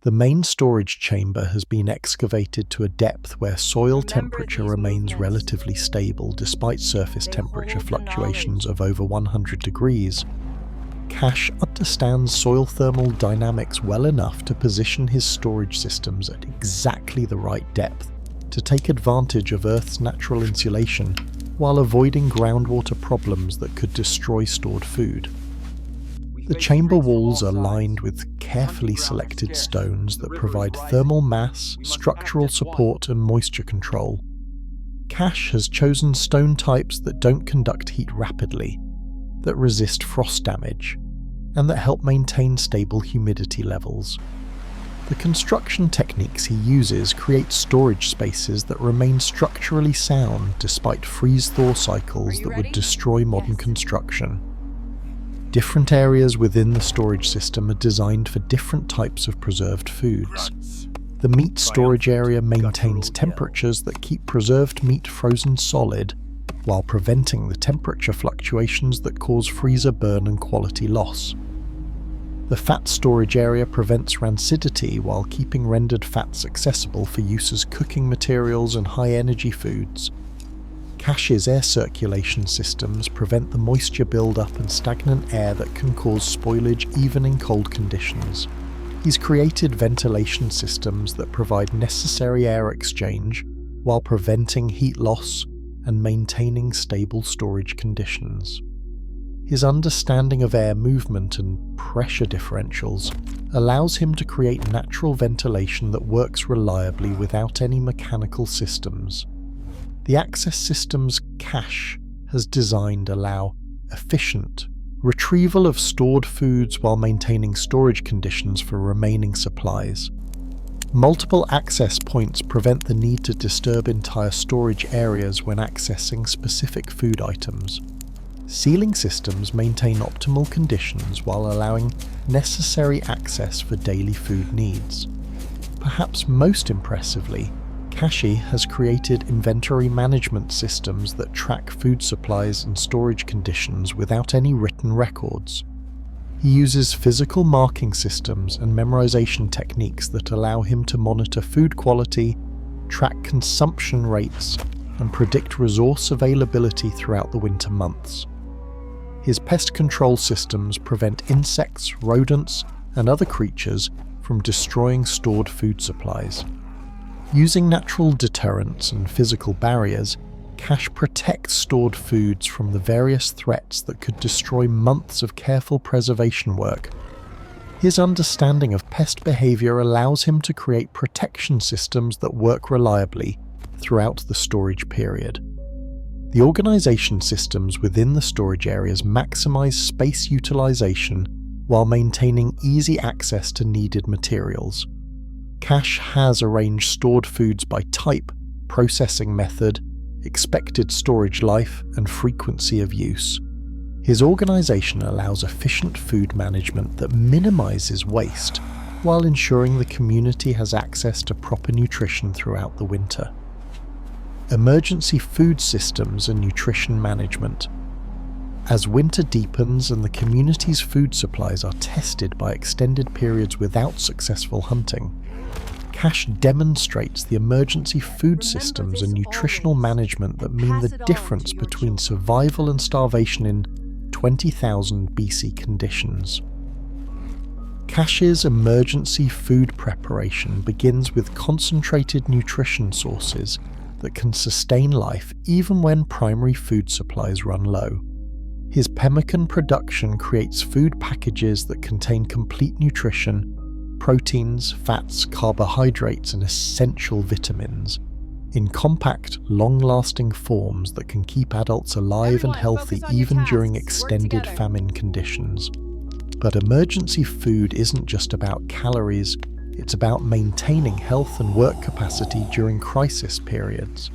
The main storage chamber has been excavated to a depth where soil temperature remains relatively stable despite surface temperature fluctuations of over 100 degrees. Cash understands soil thermal dynamics well enough to position his storage systems at exactly the right depth to take advantage of Earth's natural insulation while avoiding groundwater problems that could destroy stored food. The chamber walls are lined with carefully selected stones that provide thermal mass, structural support and moisture control. Cash has chosen stone types that don't conduct heat rapidly, that resist frost damage, and that help maintain stable humidity levels. The construction techniques he uses create storage spaces that remain structurally sound despite freeze-thaw cycles that would destroy modern construction. Different areas within the storage system are designed for different types of preserved foods. The meat storage area maintains temperatures that keep preserved meat frozen solid, while preventing the temperature fluctuations that cause freezer burn and quality loss. The fat storage area prevents rancidity while keeping rendered fats accessible for use as cooking materials and high-energy foods. Cash's air circulation systems prevent the moisture buildup and stagnant air that can cause spoilage even in cold conditions. He's created ventilation systems that provide necessary air exchange while preventing heat loss and maintaining stable storage conditions. His understanding of air movement and pressure differentials allows him to create natural ventilation that works reliably without any mechanical systems. The access systems Cash has designed allow efficient retrieval of stored foods while maintaining storage conditions for remaining supplies. Multiple access points prevent the need to disturb entire storage areas when accessing specific food items. Sealing systems maintain optimal conditions while allowing necessary access for daily food needs. Perhaps most impressively, Cash has created inventory management systems that track food supplies and storage conditions without any written records. He uses physical marking systems and memorization techniques that allow him to monitor food quality, track consumption rates, and predict resource availability throughout the winter months. His pest control systems prevent insects, rodents, and other creatures from destroying stored food supplies. Using natural deterrents and physical barriers, Cash protects stored foods from the various threats that could destroy months of careful preservation work. His understanding of pest behavior allows him to create protection systems that work reliably throughout the storage period. The organization systems within the storage areas maximize space utilization while maintaining easy access to needed materials. Cash has arranged stored foods by type, processing method, expected storage life, and frequency of use. His organization allows efficient food management that minimizes waste, while ensuring the community has access to proper nutrition throughout the winter. Emergency food systems and nutrition management. As winter deepens and the community's food supplies are tested by extended periods without successful hunting, Cash demonstrates the emergency food systems and nutritional management that mean the difference between survival and starvation in 20,000 BC conditions. Cash's emergency food preparation begins with concentrated nutrition sources that can sustain life even when primary food supplies run low. His pemmican production creates food packages that contain complete nutrition, proteins, fats, carbohydrates, and essential vitamins, in compact, long-lasting forms that can keep adults alive and healthy even during extended famine conditions. But emergency food isn't just about calories, it's about maintaining health and work capacity during crisis periods.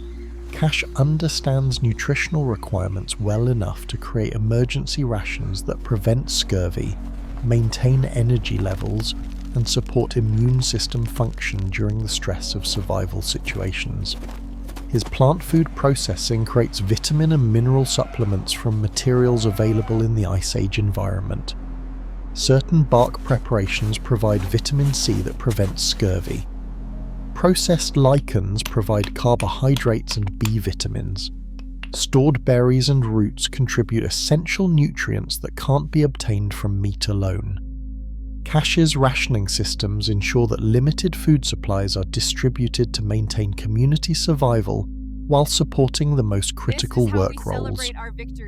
Cash understands nutritional requirements well enough to create emergency rations that prevent scurvy, maintain energy levels, and support immune system function during the stress of survival situations. His plant food processing creates vitamin and mineral supplements from materials available in the Ice Age environment. Certain bark preparations provide vitamin C that prevents scurvy. Processed lichens provide carbohydrates and B vitamins. Stored berries and roots contribute essential nutrients that can't be obtained from meat alone. Cash's rationing systems ensure that limited food supplies are distributed to maintain community survival while supporting the most critical work roles.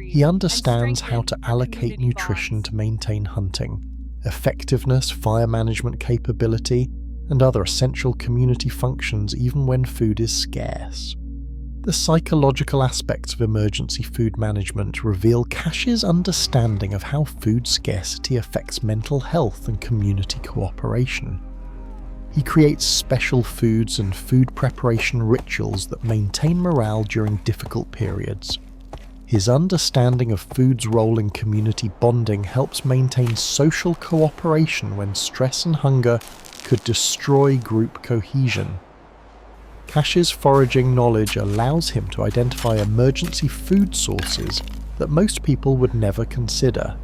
He understands how to allocate nutrition to maintain hunting, effectiveness, fire management capability, and other essential community functions even when food is scarce. The psychological aspects of emergency food management reveal Cash's understanding of how food scarcity affects mental health and community cooperation. He creates special foods and food preparation rituals that maintain morale during difficult periods. His understanding of food's role in community bonding helps maintain social cooperation when stress and hunger could destroy group cohesion. Cash's foraging knowledge allows him to identify emergency food sources that most people would never consider.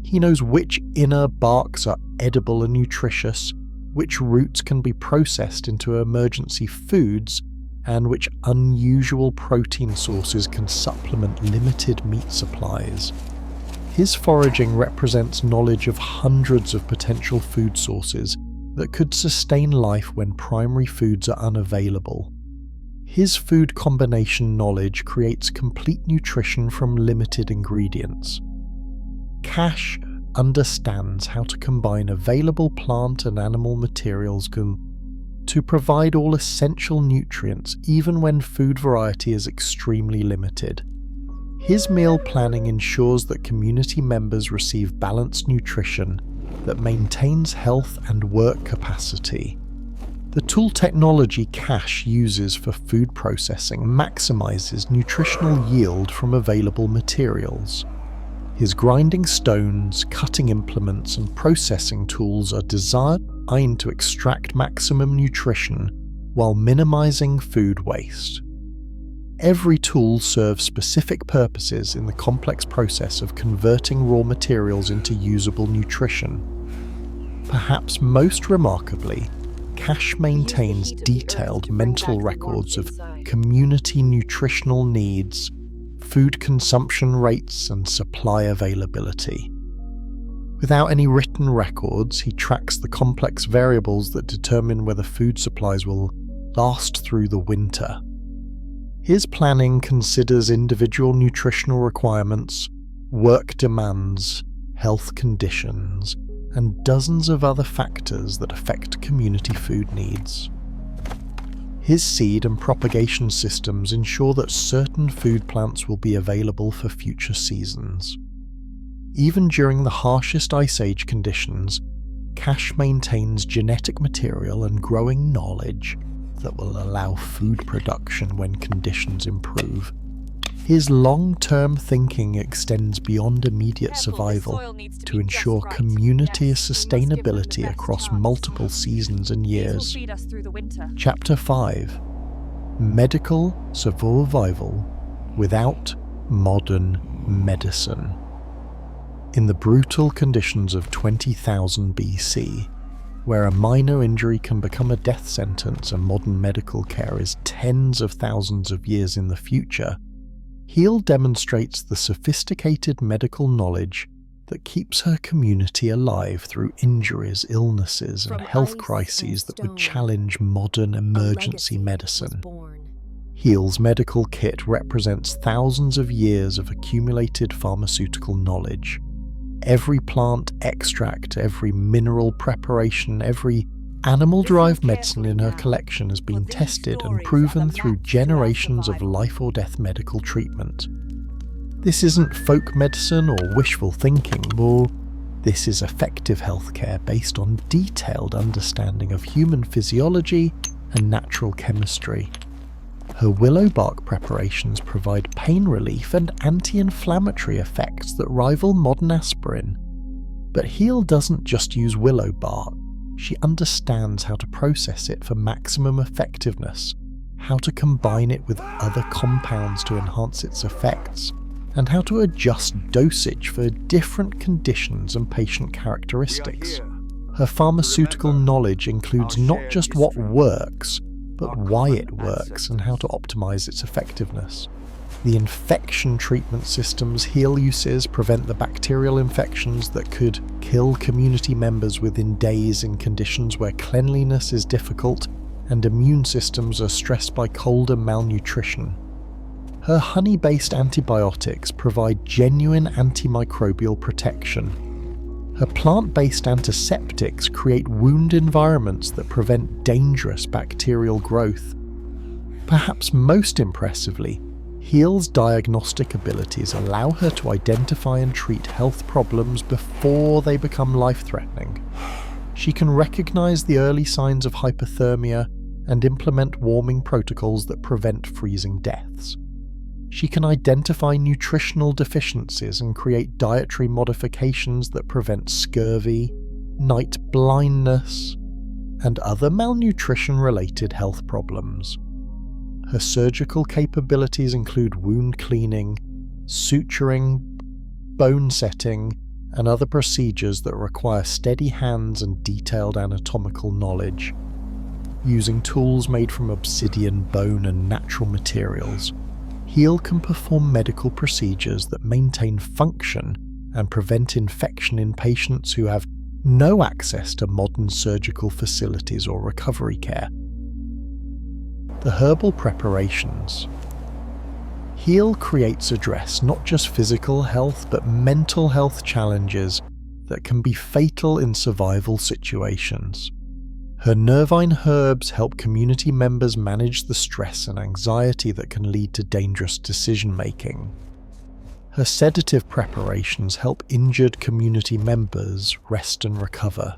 He knows which inner barks are edible and nutritious, which roots can be processed into emergency foods, and which unusual protein sources can supplement limited meat supplies. His foraging represents knowledge of hundreds of potential food sources that could sustain life when primary foods are unavailable. His food combination knowledge creates complete nutrition from limited ingredients. Cash understands how to combine available plant and animal materials to provide all essential nutrients even when food variety is extremely limited. His meal planning ensures that community members receive balanced nutrition that maintains health and work capacity. The tool technology Cash uses for food processing maximizes nutritional yield from available materials. His grinding stones, cutting implements, and processing tools are designed to extract maximum nutrition while minimizing food waste. Every tool serves specific purposes in the complex process of converting raw materials into usable nutrition. Perhaps most remarkably, Cash maintains detailed mental records of community nutritional needs, food consumption rates, and supply availability. Without any written records, he tracks the complex variables that determine whether food supplies will last through the winter. His planning considers individual nutritional requirements, work demands, health conditions, and dozens of other factors that affect community food needs. His seed and propagation systems ensure that certain food plants will be available for future seasons. Even during the harshest Ice Age conditions, Cash maintains genetic material and growing knowledge that will allow food production when conditions improve. His long-term thinking extends beyond immediate survival to ensure community sustainability across multiple seasons and years. Chapter 5: Medical Survival Without Modern Medicine. In the brutal conditions of 20,000 BC, where a minor injury can become a death sentence and modern medical care is tens of thousands of years in the future, Heel demonstrates the sophisticated medical knowledge that keeps her community alive through injuries, illnesses, and health crises that would challenge modern emergency medicine. Heel's medical kit represents thousands of years of accumulated pharmaceutical knowledge. Every plant extract, every mineral preparation, every animal-derived medicine in her collection has been tested and proven through generations of life-or-death medical treatment. This isn't folk medicine or wishful thinking, more this is effective healthcare based on detailed understanding of human physiology and natural chemistry. Her willow bark preparations provide pain relief and anti-inflammatory effects that rival modern aspirin. But Heal doesn't just use willow bark. She understands how to process it for maximum effectiveness, how to combine it with other compounds to enhance its effects, and how to adjust dosage for different conditions and patient characteristics. Her pharmaceutical knowledge includes not just what works, but why it works and how to optimize its effectiveness. The infection treatment systems Heal uses prevent the bacterial infections that could kill community members within days in conditions where cleanliness is difficult and immune systems are stressed by cold and malnutrition. Her honey-based antibiotics provide genuine antimicrobial protection. Her plant-based antiseptics create wound environments that prevent dangerous bacterial growth. Perhaps most impressively, Heal's diagnostic abilities allow her to identify and treat health problems before they become life-threatening. She can recognize the early signs of hypothermia and implement warming protocols that prevent freezing deaths. She can identify nutritional deficiencies and create dietary modifications that prevent scurvy, night blindness, and other malnutrition-related health problems. Her surgical capabilities include wound cleaning, suturing, bone setting, and other procedures that require steady hands and detailed anatomical knowledge. Using tools made from obsidian, bone, and natural materials, Heal can perform medical procedures that maintain function and prevent infection in patients who have no access to modern surgical facilities or recovery care. The herbal preparations. Heal creates address not just physical health but mental health challenges that can be fatal in survival situations. Her nervine herbs help community members manage the stress and anxiety that can lead to dangerous decision-making. Her sedative preparations help injured community members rest and recover.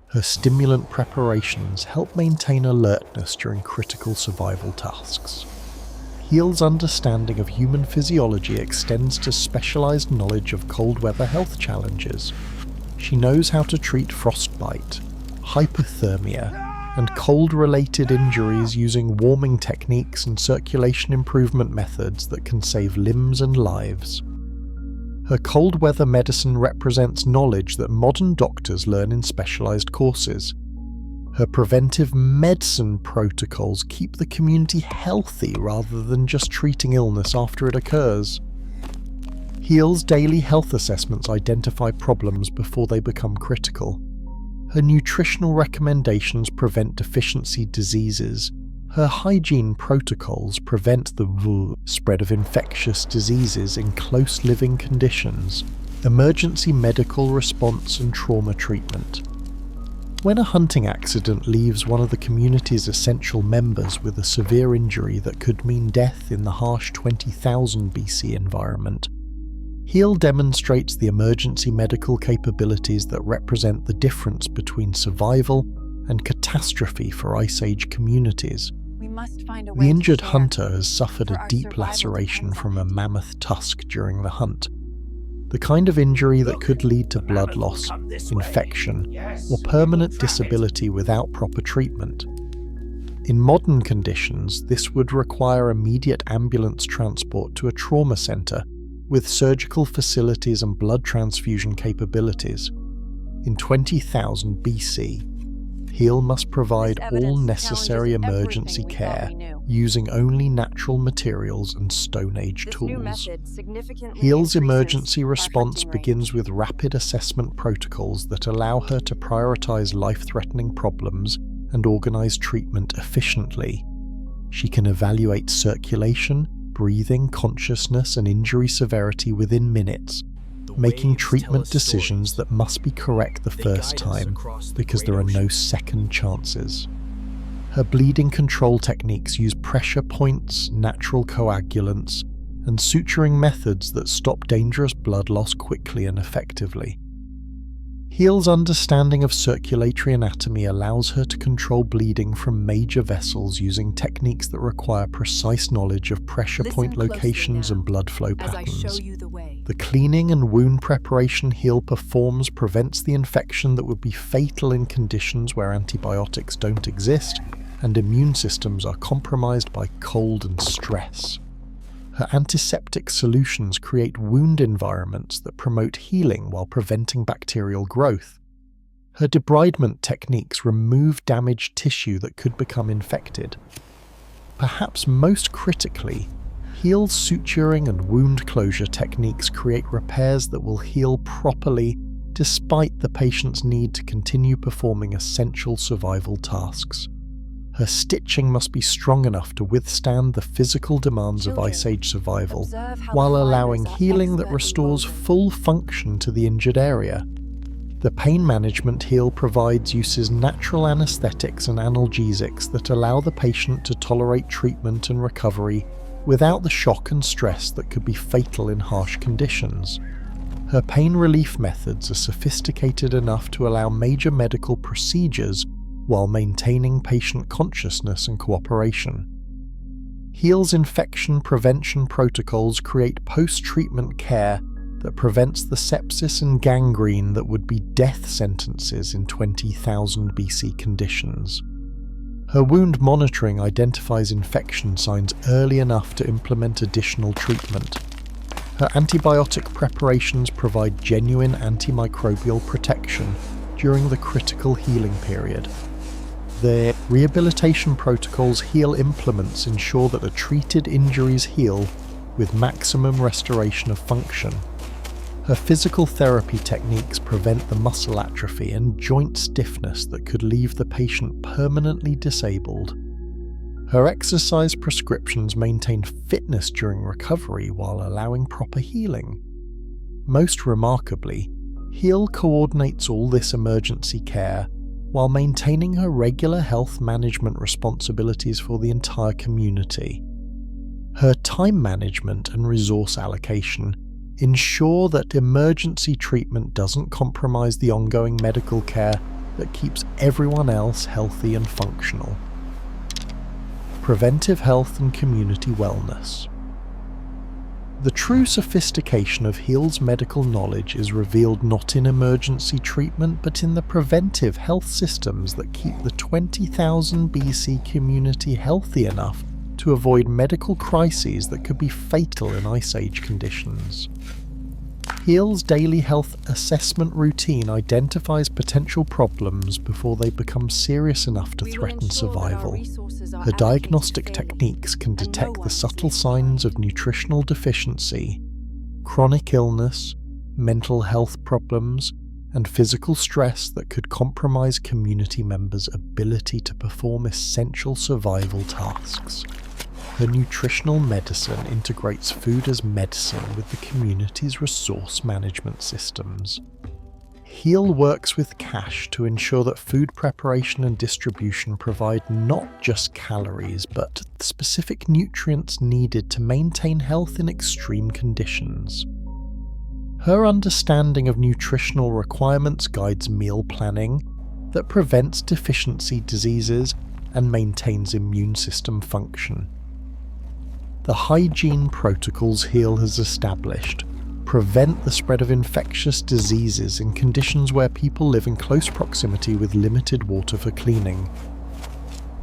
Her stimulant preparations help maintain alertness during critical survival tasks. Heal's understanding of human physiology extends to specialized knowledge of cold weather health challenges. She knows how to treat frostbite, hypothermia, and cold-related injuries using warming techniques and circulation improvement methods that can save limbs and lives. Her cold weather medicine represents knowledge that modern doctors learn in specialized courses. Her preventive medicine protocols keep the community healthy rather than just treating illness after it occurs. Heal's daily health assessments identify problems before they become critical. Her nutritional recommendations prevent deficiency diseases. Her hygiene protocols prevent the spread of infectious diseases in close living conditions, emergency medical response and trauma treatment. When a hunting accident leaves one of the community's essential members with a severe injury that could mean death in the harsh 20,000 BC environment, Heal demonstrates the emergency medical capabilities that represent the difference between survival and catastrophe for Ice Age communities. The injured hunter has suffered a deep laceration from a mammoth tusk during the hunt, the kind of injury that could lead to blood loss, infection, or permanent disability without proper treatment. In modern conditions, this would require immediate ambulance transport to a trauma center with surgical facilities and blood transfusion capabilities. In 20,000 BC, Heal must provide all necessary emergency care using only natural materials and Stone Age tools. Heal's emergency response begins with rapid assessment protocols that allow her to prioritize life-threatening problems and organize treatment efficiently. She can evaluate circulation, breathing, consciousness, and injury severity within minutes, making treatment decisions that must be correct the first time because there are no second chances. Her bleeding control techniques use pressure points, natural coagulants, and suturing methods that stop dangerous blood loss quickly and effectively. Heal's understanding of circulatory anatomy allows her to control bleeding from major vessels using techniques that require precise knowledge of pressure point locations and blood flow patterns. The cleaning and wound preparation Heal performs prevents the infection that would be fatal in conditions where antibiotics don't exist and immune systems are compromised by cold and stress. Her antiseptic solutions create wound environments that promote healing while preventing bacterial growth. Her debridement techniques remove damaged tissue that could become infected. Perhaps most critically, Heal's suturing and wound closure techniques create repairs that will heal properly despite the patient's need to continue performing essential survival tasks. Her stitching must be strong enough to withstand the physical demands of Ice Age survival, while allowing healing that restores full function to the injured area. The pain management Heal provides uses natural anesthetics and analgesics that allow the patient to tolerate treatment and recovery without the shock and stress that could be fatal in harsh conditions. Her pain relief methods are sophisticated enough to allow major medical procedures while maintaining patient consciousness and cooperation. Heal's infection prevention protocols create post-treatment care that prevents the sepsis and gangrene that would be death sentences in 20,000 BC conditions. Her wound monitoring identifies infection signs early enough to implement additional treatment. Her antibiotic preparations provide genuine antimicrobial protection during the critical healing period. The rehabilitation protocols Heal implements ensure that the treated injuries heal with maximum restoration of function. Her physical therapy techniques prevent the muscle atrophy and joint stiffness that could leave the patient permanently disabled. Her exercise prescriptions maintain fitness during recovery while allowing proper healing. Most remarkably, Heal coordinates all this emergency care while maintaining her regular health management responsibilities for the entire community. Her time management and resource allocation ensure that emergency treatment doesn't compromise the ongoing medical care that keeps everyone else healthy and functional. Preventive health and community wellness. The true sophistication of Heal's medical knowledge is revealed not in emergency treatment but in the preventive health systems that keep the 20,000 BC community healthy enough to avoid medical crises that could be fatal in Ice Age conditions. Heal's daily health assessment routine identifies potential problems before they become serious enough to threaten survival. Her diagnostic techniques can detect the subtle signs of nutritional deficiency, chronic illness, mental health problems, and physical stress that could compromise community members' ability to perform essential survival tasks. Her nutritional medicine integrates food as medicine with the community's resource management systems. Heal works with cash to ensure that food preparation and distribution provide not just calories, but specific nutrients needed to maintain health in extreme conditions. Her understanding of nutritional requirements guides meal planning that prevents deficiency diseases and maintains immune system function. The hygiene protocols Heal has established prevent the spread of infectious diseases in conditions where people live in close proximity with limited water for cleaning.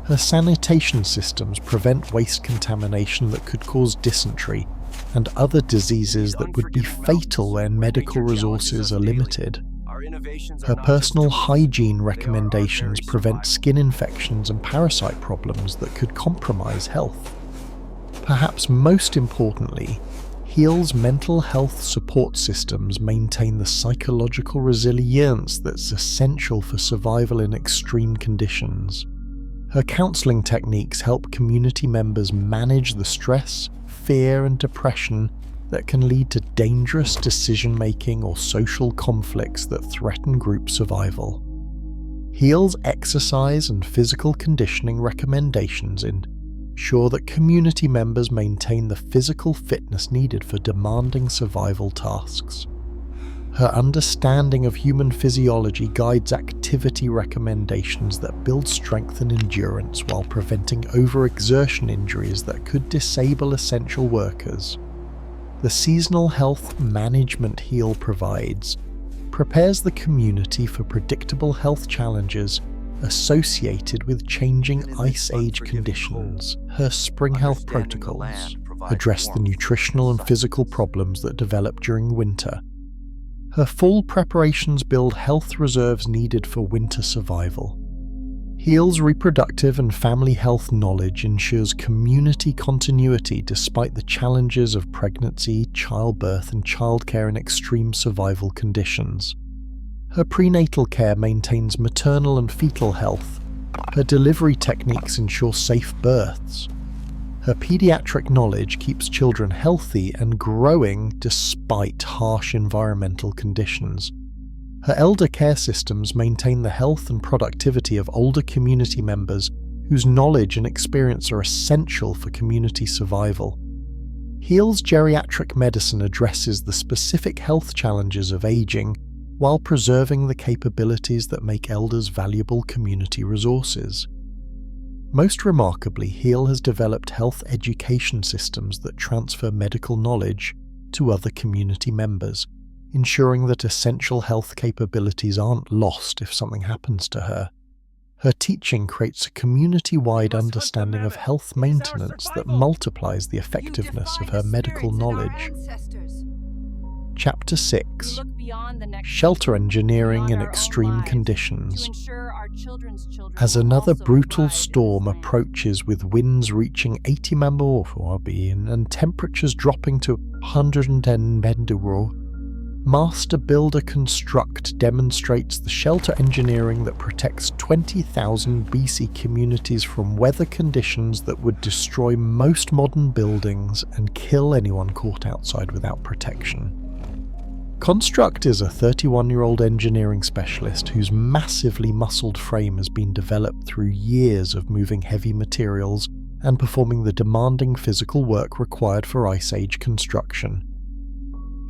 Her sanitation systems prevent waste contamination that could cause dysentery and other diseases that would be fatal when medical resources are limited. Her personal hygiene recommendations prevent skin infections and parasite problems that could compromise health. Perhaps most importantly, Heal's mental health support systems maintain the psychological resilience that's essential for survival in extreme conditions. Her counseling techniques help community members manage the stress, fear, and depression that can lead to dangerous decision-making or social conflicts that threaten group survival. Heal's exercise and physical conditioning recommendations ensure that community members maintain the physical fitness needed for demanding survival tasks. Her understanding of human physiology guides activity recommendations that build strength and endurance while preventing overexertion injuries that could disable essential workers. The seasonal health management Heal provides prepares the community for predictable health challenges associated with changing ice age conditions. Her spring health protocols address the nutritional and physical problems that develop during winter. Her fall preparations build health reserves needed for winter survival. Heal's reproductive and family health knowledge ensures community continuity despite the challenges of pregnancy, childbirth, and childcare in extreme survival conditions. Her prenatal care maintains maternal and fetal health. Her delivery techniques ensure safe births. Her pediatric knowledge keeps children healthy and growing despite harsh environmental conditions. Her elder care systems maintain the health and productivity of older community members whose knowledge and experience are essential for community survival. Heal's geriatric medicine addresses the specific health challenges of aging while preserving the capabilities that make elders valuable community resources. Most remarkably, Heal has developed health education systems that transfer medical knowledge to other community members, ensuring that essential health capabilities aren't lost if something happens to her. Her teaching creates a community-wide understanding of health maintenance that multiplies the effectiveness of her medical knowledge. Chapter 6: Shelter Engineering in Extreme Conditions. As another brutal storm approaches with winds reaching 80 mph and temperatures dropping to 110 mph, Master Builder Construct demonstrates the shelter engineering that protects 20,000 BC communities from weather conditions that would destroy most modern buildings and kill anyone caught outside without protection. Construct is a 31-year-old engineering specialist whose massively muscled frame has been developed through years of moving heavy materials and performing the demanding physical work required for Ice Age construction.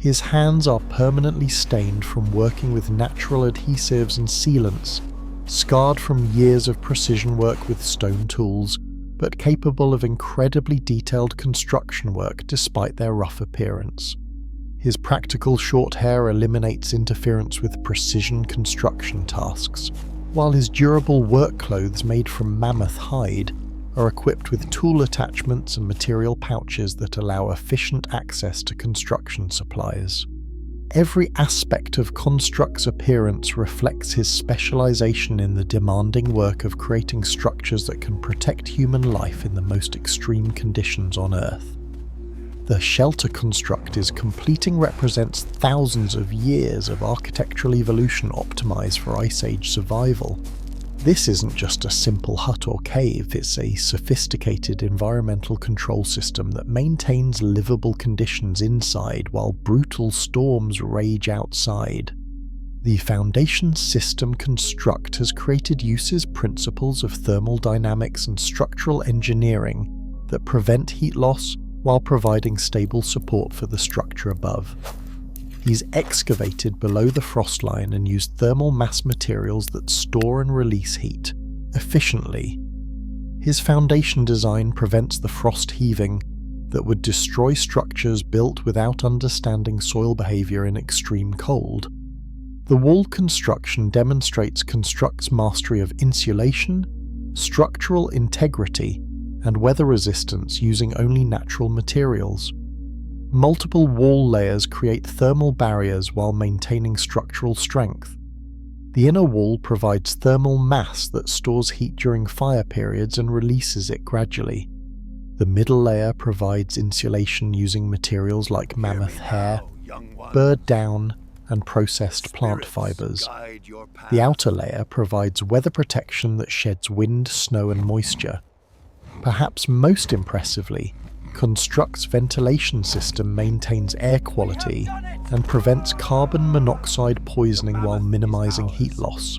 His hands are permanently stained from working with natural adhesives and sealants, scarred from years of precision work with stone tools, but capable of incredibly detailed construction work despite their rough appearance. His practical short hair eliminates interference with precision construction tasks, while his durable work clothes made from mammoth hide are equipped with tool attachments and material pouches that allow efficient access to construction supplies. Every aspect of Construct's appearance reflects his specialization in the demanding work of creating structures that can protect human life in the most extreme conditions on Earth. The shelter Construct is completing represents thousands of years of architectural evolution optimized for Ice Age survival. This isn't just a simple hut or cave, it's a sophisticated environmental control system that maintains livable conditions inside while brutal storms rage outside. The foundation system Construct has created uses principles of thermodynamics and structural engineering that prevent heat loss while providing stable support for the structure above. He's excavated below the frost line and used thermal mass materials that store and release heat efficiently. His foundation design prevents the frost heaving that would destroy structures built without understanding soil behavior in extreme cold. The wall construction demonstrates Construct's mastery of insulation, structural integrity, and weather resistance using only natural materials. Multiple wall layers create thermal barriers while maintaining structural strength. The inner wall provides thermal mass that stores heat during fire periods and releases it gradually. The middle layer provides insulation using materials like mammoth hair, bird down, and processed plant fibers. The outer layer provides weather protection that sheds wind, snow, and moisture. Perhaps most impressively, Construct's ventilation system maintains air quality and prevents carbon monoxide poisoning while minimizing heat loss.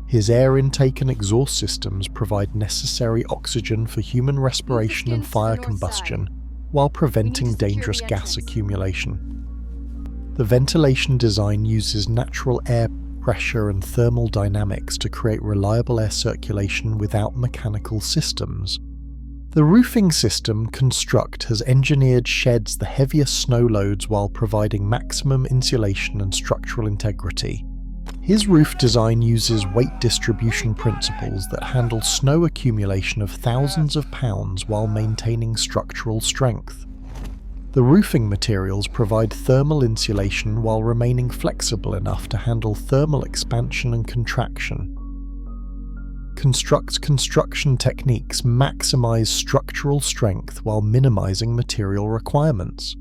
His air intake and exhaust systems provide necessary oxygen for human respiration and fire combustion while preventing dangerous gas accumulation. The ventilation design uses natural air pressure and thermal dynamics to create reliable air circulation without mechanical systems. The roofing system Construct has engineered sheds the heaviest snow loads while providing maximum insulation and structural integrity. His roof design uses weight distribution principles that handle snow accumulation of thousands of pounds while maintaining structural strength. The roofing materials provide thermal insulation while remaining flexible enough to handle thermal expansion and contraction. Construct's construction techniques maximize structural strength while minimizing material requirements.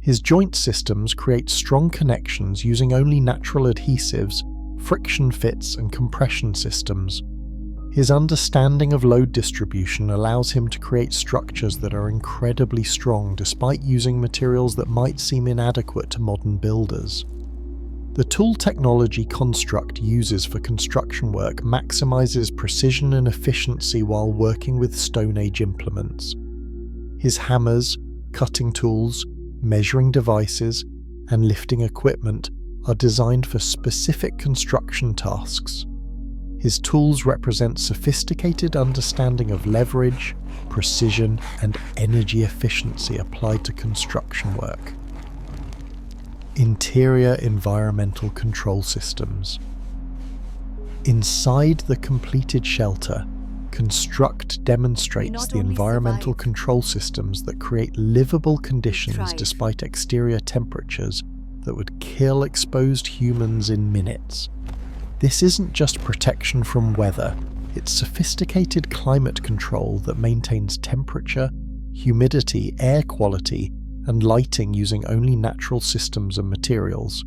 His joint systems create strong connections using only natural adhesives, friction fits, and compression systems. His understanding of load distribution allows him to create structures that are incredibly strong despite using materials that might seem inadequate to modern builders. The tool technology Construct uses for construction work maximizes precision and efficiency while working with Stone Age implements. His hammers, cutting tools, measuring devices, and lifting equipment are designed for specific construction tasks. His tools represent sophisticated understanding of leverage, precision, and energy efficiency applied to construction work. Interior environmental control systems. Inside the completed shelter, Construct demonstrates the environmental control systems that create livable conditions despite exterior temperatures that would kill exposed humans in minutes. This isn't just protection from weather, it's sophisticated climate control that maintains temperature, humidity, air quality, and lighting using only natural systems and materials.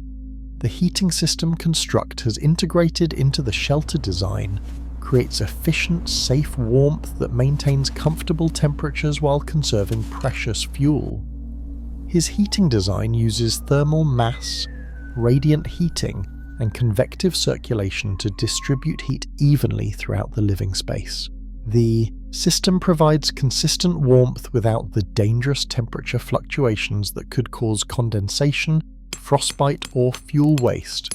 The heating system Construct has integrated into the shelter design creates efficient, safe warmth that maintains comfortable temperatures while conserving precious fuel. His heating design uses thermal mass, radiant heating, and convective circulation to distribute heat evenly throughout the living space. The system provides consistent warmth without the dangerous temperature fluctuations that could cause condensation, frostbite, or fuel waste.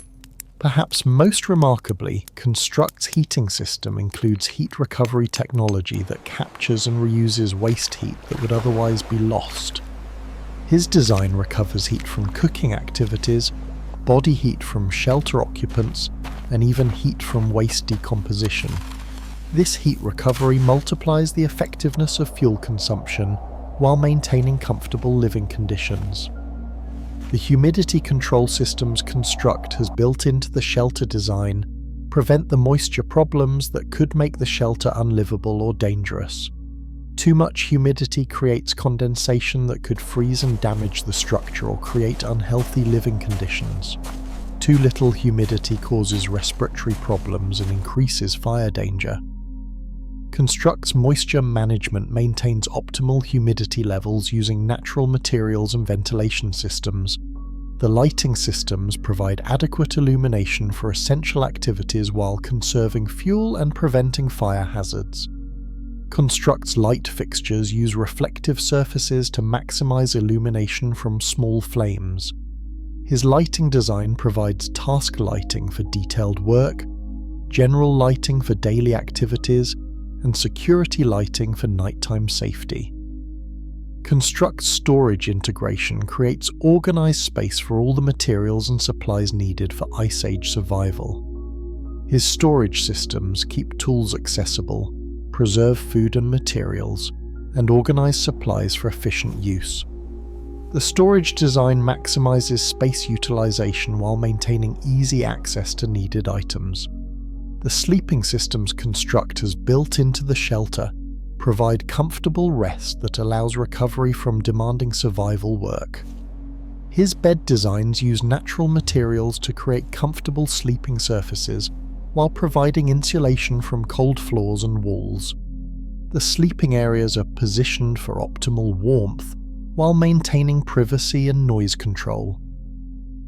Perhaps most remarkably, Construct's heating system includes heat recovery technology that captures and reuses waste heat that would otherwise be lost. His design recovers heat from cooking activities, body heat from shelter occupants, and even heat from waste decomposition. This heat recovery multiplies the effectiveness of fuel consumption while maintaining comfortable living conditions. The humidity control systems Construct has built into the shelter design prevent the moisture problems that could make the shelter unlivable or dangerous. Too much humidity creates condensation that could freeze and damage the structure or create unhealthy living conditions. Too little humidity causes respiratory problems and increases fire danger. Construct's moisture management maintains optimal humidity levels using natural materials and ventilation systems. The lighting systems provide adequate illumination for essential activities while conserving fuel and preventing fire hazards. Construct's light fixtures use reflective surfaces to maximize illumination from small flames. His lighting design provides task lighting for detailed work, general lighting for daily activities, and security lighting for nighttime safety. Construct's storage integration creates organized space for all the materials and supplies needed for Ice Age survival. His storage systems keep tools accessible, preserve food and materials, and organize supplies for efficient use. The storage design maximizes space utilization while maintaining easy access to needed items. The sleeping systems Construct has built into the shelter provide comfortable rest that allows recovery from demanding survival work. His bed designs use natural materials to create comfortable sleeping surfaces while providing insulation from cold floors and walls. The sleeping areas are positioned for optimal warmth while maintaining privacy and noise control.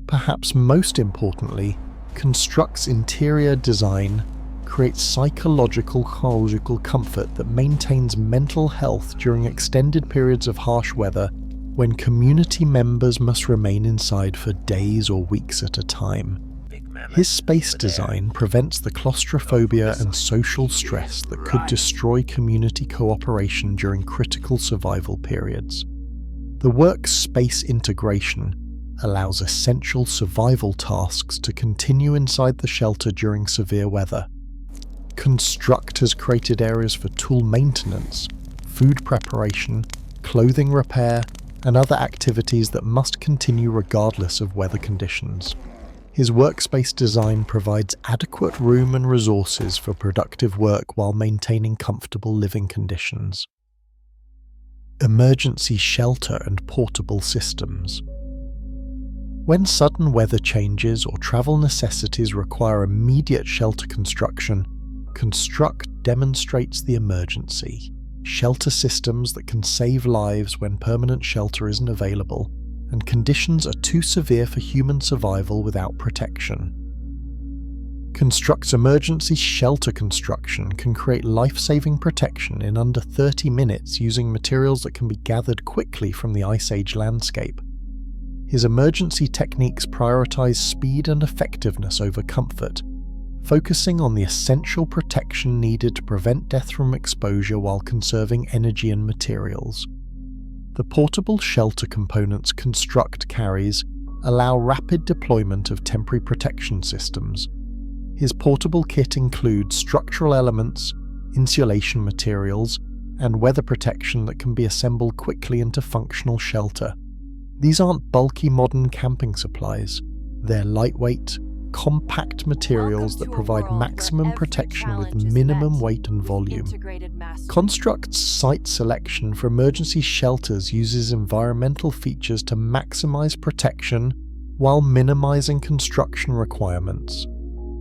Perhaps most importantly, Construct's interior design creates psychological comfort that maintains mental health during extended periods of harsh weather when community members must remain inside for days or weeks at a time. His space design prevents the claustrophobia and social stress that could destroy community cooperation during critical survival periods. The work's space integration allows essential survival tasks to continue inside the shelter during severe weather. Construct has created areas for tool maintenance, food preparation, clothing repair, and other activities that must continue regardless of weather conditions. His workspace design provides adequate room and resources for productive work while maintaining comfortable living conditions. Emergency shelter and portable systems. When sudden weather changes or travel necessities require immediate shelter construction, Construct demonstrates the emergency. Shelter systems that can save lives when permanent shelter isn't available, and conditions are too severe for human survival without protection. Construct's emergency shelter construction can create life-saving protection in under 30 minutes using materials that can be gathered quickly from the Ice Age landscape. His emergency techniques prioritize speed and effectiveness over comfort, focusing on the essential protection needed to prevent death from exposure while conserving energy and materials. The portable shelter components Construct carries allow rapid deployment of temporary protection systems. His portable kit includes structural elements, insulation materials, and weather protection that can be assembled quickly into functional shelter. These aren't bulky modern camping supplies. They're lightweight, compact materials that provide maximum protection with minimum weight and volume. Construct's site selection for emergency shelters uses environmental features to maximize protection while minimizing construction requirements.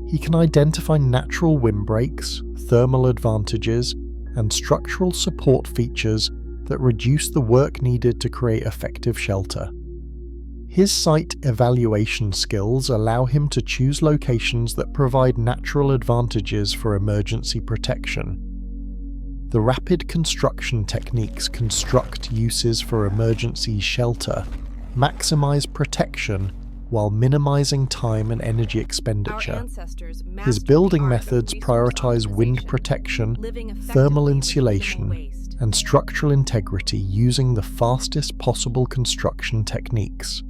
He can identify natural windbreaks, thermal advantages, and structural support features that reduce the work needed to create effective shelter. His site evaluation skills allow him to choose locations that provide natural advantages for emergency protection. The rapid construction techniques Construct uses for emergency shelter maximize protection while minimizing time and energy expenditure. His building methods prioritize wind protection, thermal insulation, and structural integrity using the fastest possible construction techniques.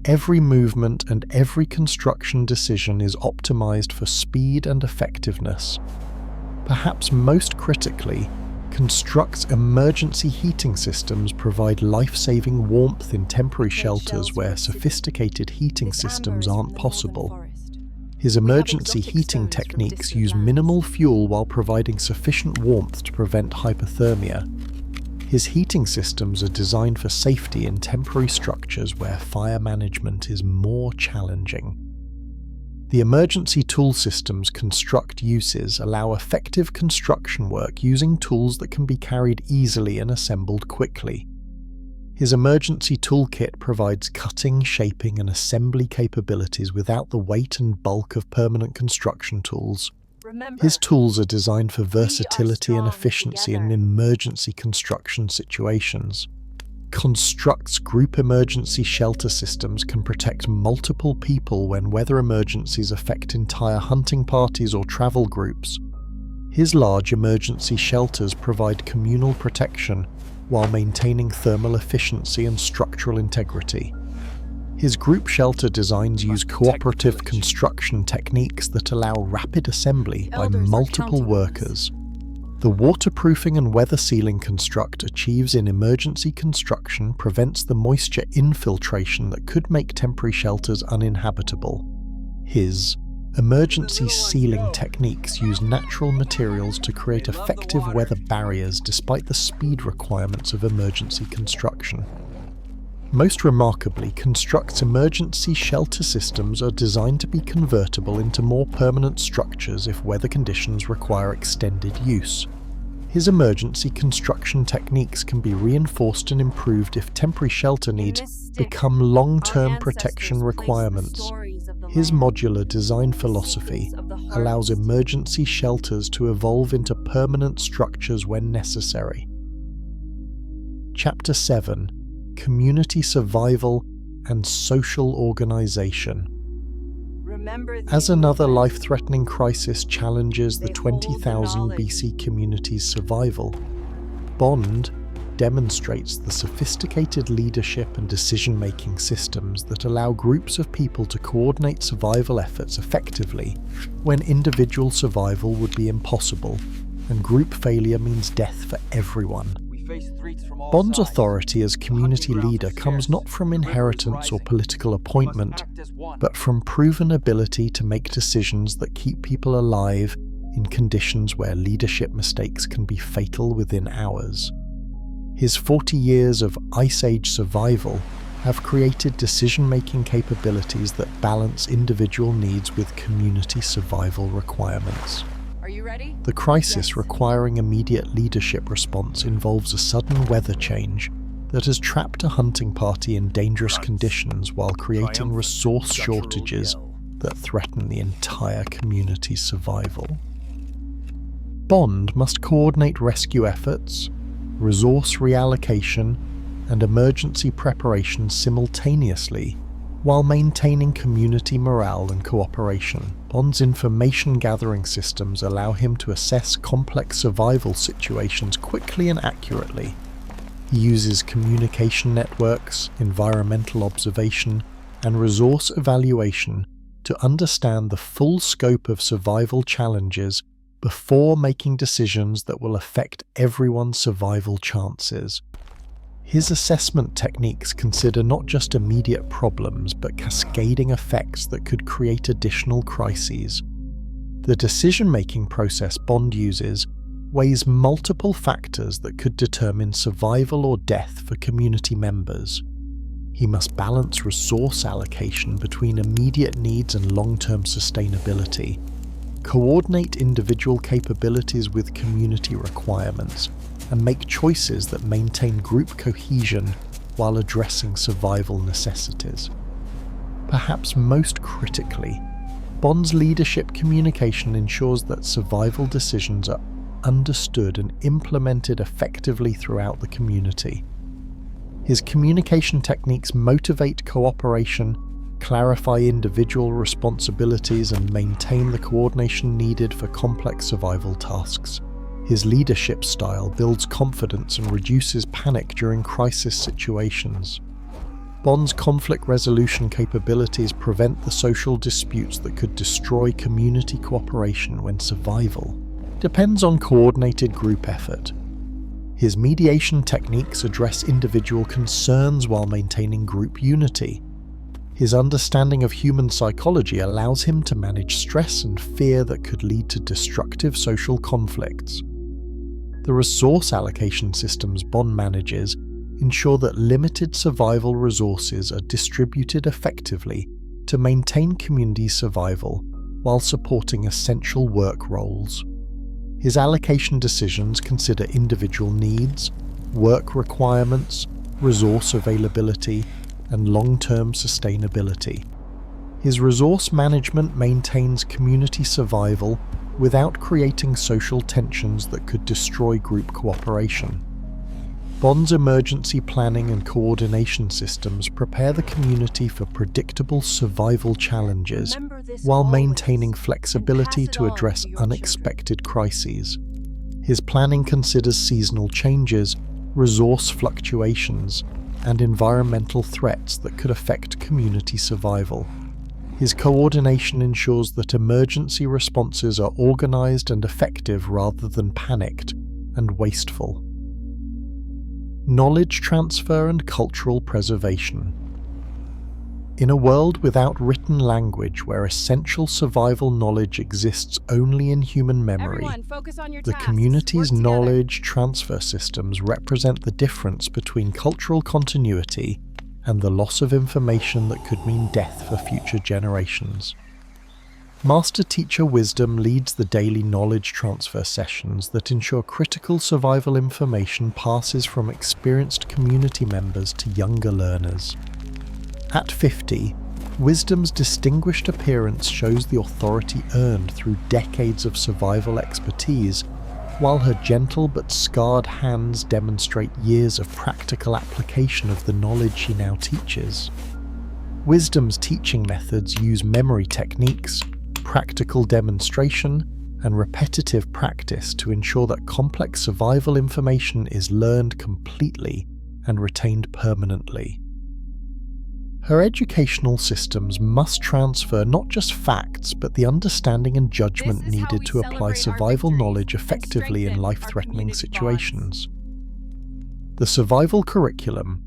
Every movement and every construction decision is optimized for speed and effectiveness. Perhaps most critically, Construct's emergency heating systems provide life-saving warmth in temporary shelters where sophisticated heating systems aren't possible. His emergency heating techniques use minimal fuel while providing sufficient warmth to prevent hypothermia. His heating systems are designed for safety in temporary structures where fire management is more challenging. The emergency tool systems Construct uses allow effective construction work using tools that can be carried easily and assembled quickly. His emergency toolkit provides cutting, shaping, and assembly capabilities without the weight and bulk of permanent construction tools. His tools are designed for versatility and efficiency in emergency construction situations. Construct's group emergency shelter systems can protect multiple people when weather emergencies affect entire hunting parties or travel groups. His large emergency shelters provide communal protection while maintaining thermal efficiency and structural integrity. His group shelter designs use cooperative construction techniques that allow rapid assembly by multiple workers. The waterproofing and weather sealing Construct achieves in emergency construction prevents the moisture infiltration that could make temporary shelters uninhabitable. His emergency sealing techniques use natural materials to create effective weather barriers despite the speed requirements of emergency construction. Most remarkably, Construct's emergency shelter systems are designed to be convertible into more permanent structures if weather conditions require extended use. His emergency construction techniques can be reinforced and improved if temporary shelter needs become long-term protection requirements. His modular design philosophy allows emergency shelters to evolve into permanent structures when necessary. Chapter 7. community survival, and social organization. As another life-threatening crisis challenges the 20,000 BC community's survival, Bond demonstrates the sophisticated leadership and decision-making systems that allow groups of people to coordinate survival efforts effectively when individual survival would be impossible, and group failure means death for everyone. Bond's authority as community leader comes not from inheritance or political appointment, but from proven ability to make decisions that keep people alive in conditions where leadership mistakes can be fatal within hours. His 40 years of Ice Age survival have created decision-making capabilities that balance individual needs with community survival requirements. Are you ready? The crisis requiring immediate leadership response involves a sudden weather change that has trapped a hunting party in dangerous conditions while creating resource shortages that threaten the entire community's survival. Bond must coordinate rescue efforts, resource reallocation, and emergency preparation simultaneously while maintaining community morale and cooperation. Bond's information-gathering systems allow him to assess complex survival situations quickly and accurately. He uses communication networks, environmental observation, and resource evaluation to understand the full scope of survival challenges before making decisions that will affect everyone's survival chances. His assessment techniques consider not just immediate problems, but cascading effects that could create additional crises. The decision-making process Bond uses weighs multiple factors that could determine survival or death for community members. He must balance resource allocation between immediate needs and long-term sustainability, coordinate individual capabilities with community requirements, and make choices that maintain group cohesion while addressing survival necessities. Perhaps most critically, Bond's leadership communication ensures that survival decisions are understood and implemented effectively throughout the community. His communication techniques motivate cooperation, clarify individual responsibilities, and maintain the coordination needed for complex survival tasks. His leadership style builds confidence and reduces panic during crisis situations. Bond's conflict resolution capabilities prevent the social disputes that could destroy community cooperation when survival depends on coordinated group effort. His mediation techniques address individual concerns while maintaining group unity. His understanding of human psychology allows him to manage stress and fear that could lead to destructive social conflicts. The resource allocation systems Bond manages ensure that limited survival resources are distributed effectively to maintain community survival while supporting essential work roles. His allocation decisions consider individual needs, work requirements, resource availability, and long-term sustainability. His resource management maintains community survival without creating social tensions that could destroy group cooperation. Bond's emergency planning and coordination systems prepare the community for predictable survival challenges while maintaining flexibility to address unexpected crises. His planning considers seasonal changes, resource fluctuations, and environmental threats that could affect community survival. His coordination ensures that emergency responses are organized and effective rather than panicked and wasteful. Knowledge transfer and cultural preservation. In a world without written language where essential survival knowledge exists only in human memory, the community's knowledge transfer systems represent the difference between cultural continuity and the loss of information that could mean death for future generations. Master-teacher wisdom leads the daily knowledge transfer sessions that ensure critical survival information passes from experienced community members to younger learners. At 50, Wisdom's distinguished appearance shows the authority earned through decades of survival expertise, while her gentle but scarred hands demonstrate years of practical application of the knowledge she now teaches. Wisdom's teaching methods use memory techniques, practical demonstration, and repetitive practice to ensure that complex survival information is learned completely and retained permanently. Her educational systems must transfer not just facts, but the understanding and judgment needed to apply survival knowledge effectively in life-threatening situations. The survival curriculum.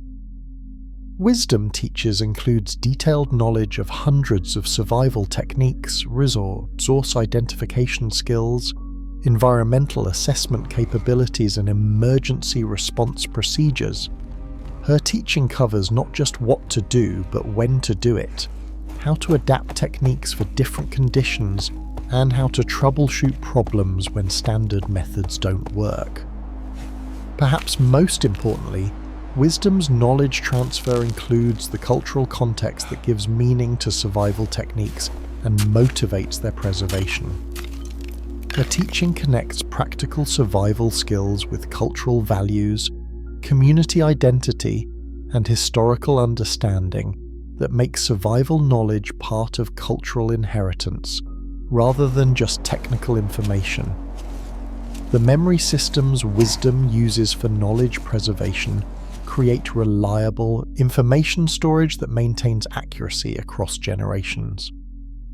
Wisdom teaches includes detailed knowledge of hundreds of survival techniques, resource identification skills, environmental assessment capabilities, and emergency response procedures. Her teaching covers not just what to do, but when to do it, how to adapt techniques for different conditions, and how to troubleshoot problems when standard methods don't work. Perhaps most importantly, Wisdom's knowledge transfer includes the cultural context that gives meaning to survival techniques and motivates their preservation. Her teaching connects practical survival skills with cultural values, community identity, and historical understanding that make survival knowledge part of cultural inheritance, rather than just technical information. The memory systems Wisdom uses for knowledge preservation create reliable information storage that maintains accuracy across generations.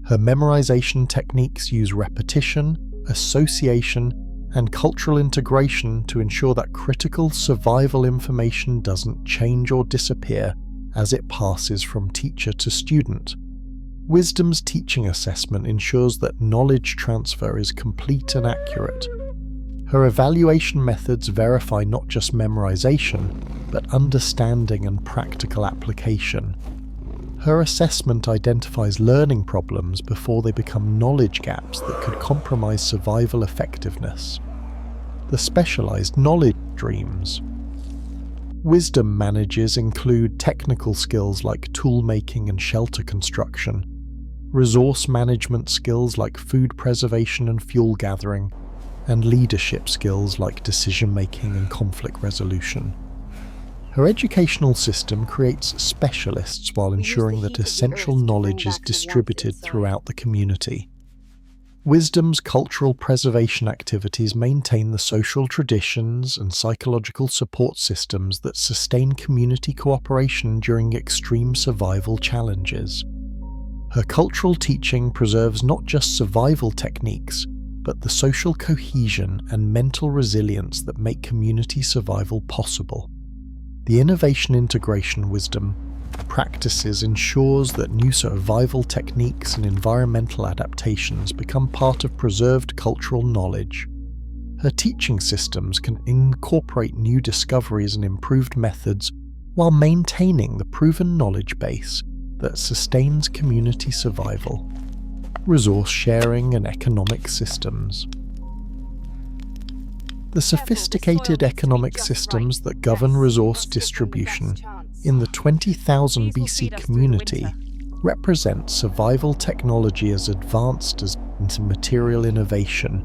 Her memorization techniques use repetition, association, and cultural integration to ensure that critical survival information doesn't change or disappear as it passes from teacher to student. Wisdom's teaching assessment ensures that knowledge transfer is complete and accurate. Her evaluation methods verify not just memorization, but understanding and practical application. Her assessment identifies learning problems before they become knowledge gaps that could compromise survival effectiveness. The specialized knowledge streams. Wisdom managers include technical skills like tool making and shelter construction, resource management skills like food preservation and fuel gathering, and leadership skills like decision-making and conflict resolution. Her educational system creates specialists while ensuring that essential knowledge is distributed throughout the community. Wisdom's cultural preservation activities maintain the social traditions and psychological support systems that sustain community cooperation during extreme survival challenges. Her cultural teaching preserves not just survival techniques, but the social cohesion and mental resilience that make community survival possible. The innovation integration Wisdom practices ensures that new survival techniques and environmental adaptations become part of preserved cultural knowledge. Her teaching systems can incorporate new discoveries and improved methods while maintaining the proven knowledge base that sustains community survival. Resource sharing and economic systems. The sophisticated economic systems that govern resource distribution in the 20,000 BC community represent survival technology as advanced as material innovation,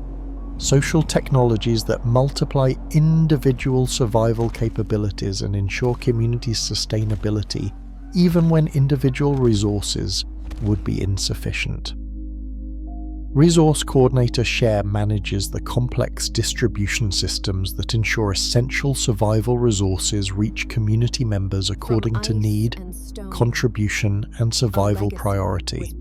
social technologies that multiply individual survival capabilities and ensure community sustainability, even when individual resources would be insufficient. Resource Coordinator Share manages the complex distribution systems that ensure essential survival resources reach community members according to need, contribution, and survival priority.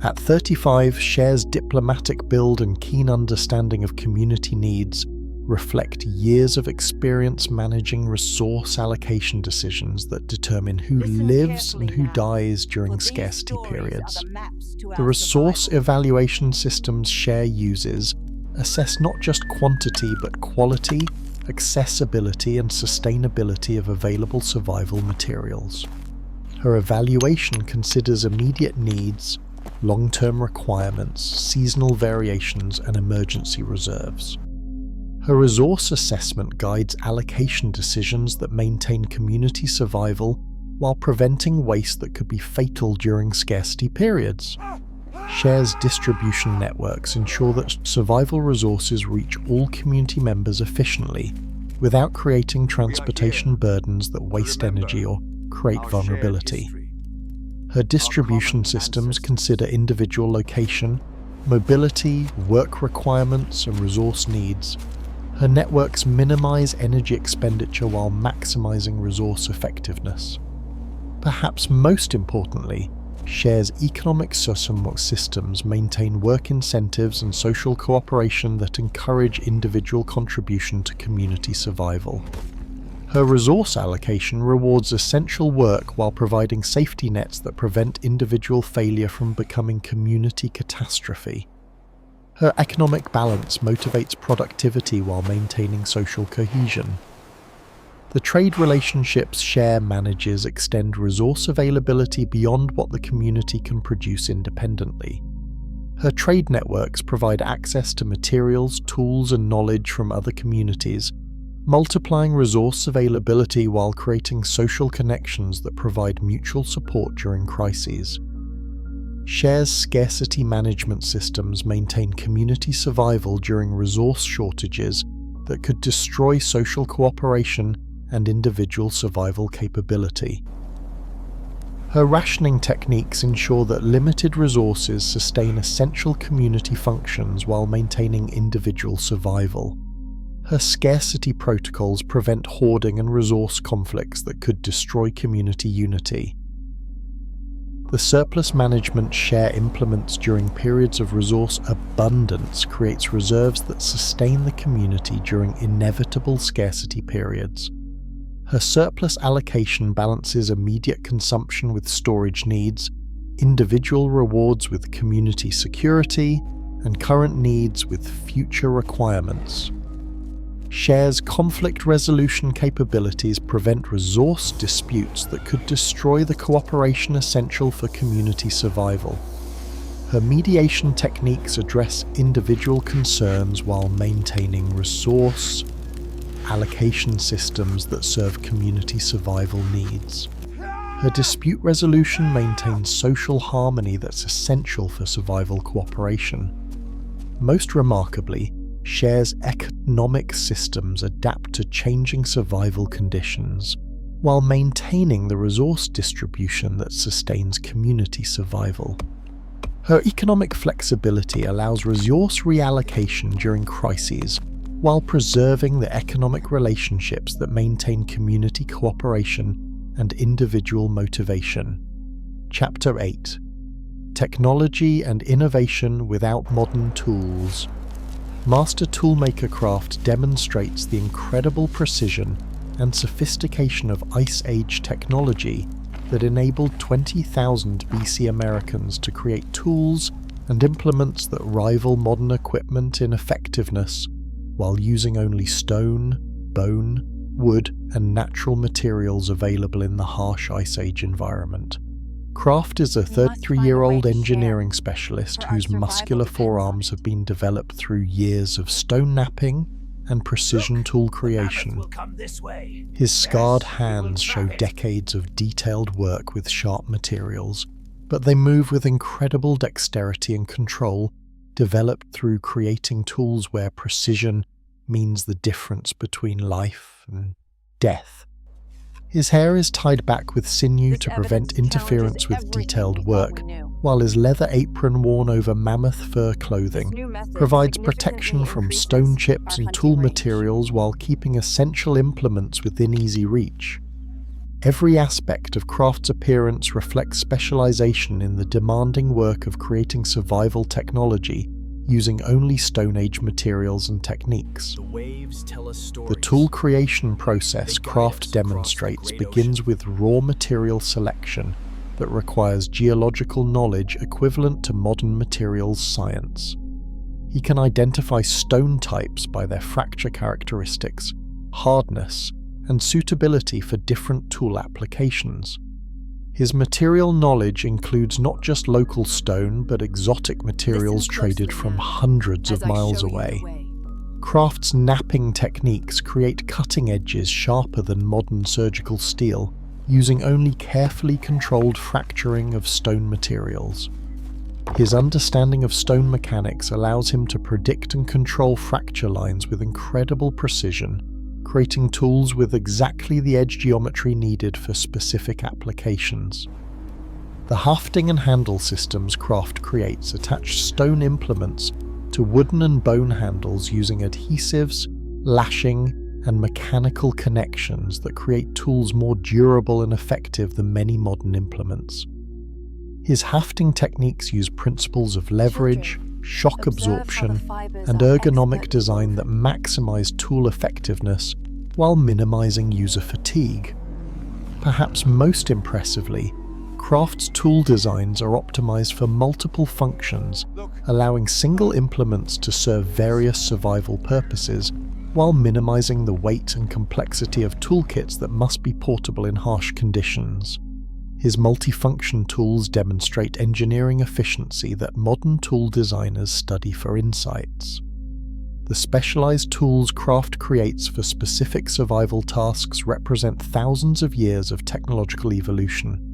At 35, Share's diplomatic build and keen understanding of community needs reflect years of experience managing resource allocation decisions that determine who lives and who dies during scarcity periods. The resource evaluation systems Share uses assess not just quantity but quality, accessibility, and sustainability of available survival materials. Her evaluation considers immediate needs, long-term requirements, seasonal variations, and emergency reserves. Her resource assessment guides allocation decisions that maintain community survival while preventing waste that could be fatal during scarcity periods. Share's distribution networks ensure that survival resources reach all community members efficiently, without creating transportation burdens that waste energy or create vulnerability. Her distribution systems consider individual location, mobility, work requirements, and resource needs. Her networks minimize energy expenditure while maximizing resource effectiveness. Perhaps most importantly, Share's economic systems maintain work incentives and social cooperation that encourage individual contribution to community survival. Her resource allocation rewards essential work while providing safety nets that prevent individual failure from becoming community catastrophe. Her economic balance motivates productivity while maintaining social cohesion. The trade relationships Share manages extend resource availability beyond what the community can produce independently. Her trade networks provide access to materials, tools, and knowledge from other communities, multiplying resource availability while creating social connections that provide mutual support during crises. Share's scarcity management systems maintain community survival during resource shortages that could destroy social cooperation and individual survival capability. Her rationing techniques ensure that limited resources sustain essential community functions while maintaining individual survival. Her scarcity protocols prevent hoarding and resource conflicts that could destroy community unity. The surplus management Share implements during periods of resource abundance creates reserves that sustain the community during inevitable scarcity periods. Her surplus allocation balances immediate consumption with storage needs, individual rewards with community security, and current needs with future requirements. Share's conflict resolution capabilities prevent resource disputes that could destroy the cooperation essential for community survival. Her mediation techniques address individual concerns while maintaining resource allocation systems that serve community survival needs. Her dispute resolution maintains social harmony that's essential for survival cooperation. Most remarkably, Share's economic systems adapt to changing survival conditions, while maintaining the resource distribution that sustains community survival. Her economic flexibility allows resource reallocation during crises, while preserving the economic relationships that maintain community cooperation and individual motivation. Chapter 8: Technology and Innovation Without Modern Tools. Master Toolmaker Craft demonstrates the incredible precision and sophistication of Ice Age technology that enabled 20,000 BC Americans to create tools and implements that rival modern equipment in effectiveness, while using only stone, bone, wood, and natural materials available in the harsh Ice Age environment. Craft is a 33-year-old engineering specialist whose muscular forearms have been developed through years of stone knapping and precision tool creation. His scarred hands show decades of detailed work with sharp materials, but they move with incredible dexterity and control, developed through creating tools where precision means the difference between life and death. His hair is tied back with sinew to prevent interference with detailed work, while his leather apron worn over mammoth fur clothing provides protection from stone chips and tool materials while keeping essential implements within easy reach. Every aspect of Craft's appearance reflects specialization in the demanding work of creating survival technology using only Stone Age materials and techniques. The tool creation process Craft demonstrates begins with raw material selection that requires geological knowledge equivalent to modern materials science. He can identify stone types by their fracture characteristics, hardness, and suitability for different tool applications. His material knowledge includes not just local stone, but exotic materials traded from hundreds of miles away. Craft's knapping techniques create cutting edges sharper than modern surgical steel, using only carefully controlled fracturing of stone materials. His understanding of stone mechanics allows him to predict and control fracture lines with incredible precision, creating tools with exactly the edge geometry needed for specific applications. The hafting and handle systems Craft creates attach stone implements to wooden and bone handles using adhesives, lashing, and mechanical connections that create tools more durable and effective than many modern implements. His hafting techniques use principles of leverage, shock absorption, and ergonomic design that maximize tool effectiveness while minimizing user fatigue. Perhaps most impressively, Craft's tool designs are optimized for multiple functions, allowing single implements to serve various survival purposes while minimizing the weight and complexity of toolkits that must be portable in harsh conditions. His multifunction tools demonstrate engineering efficiency that modern tool designers study for insights. The specialized tools Craft creates for specific survival tasks represent thousands of years of technological evolution.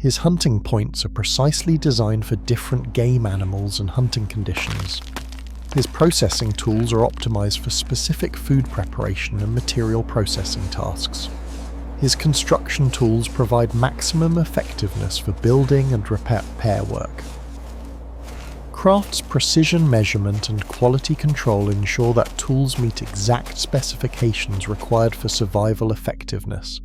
His hunting points are precisely designed for different game animals and hunting conditions. His processing tools are optimized for specific food preparation and material processing tasks. His construction tools provide maximum effectiveness for building and repair work. Craft's precision measurement and quality control ensure that tools meet exact specifications required for survival effectiveness.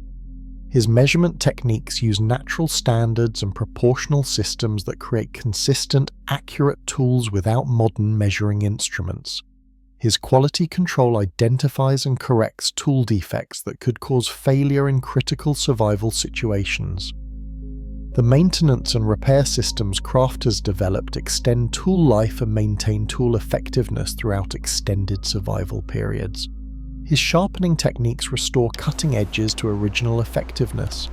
His measurement techniques use natural standards and proportional systems that create consistent, accurate tools without modern measuring instruments. His quality control identifies and corrects tool defects that could cause failure in critical survival situations. The maintenance and repair systems Craft has developed extend tool life and maintain tool effectiveness throughout extended survival periods. His sharpening techniques restore cutting edges to original effectiveness.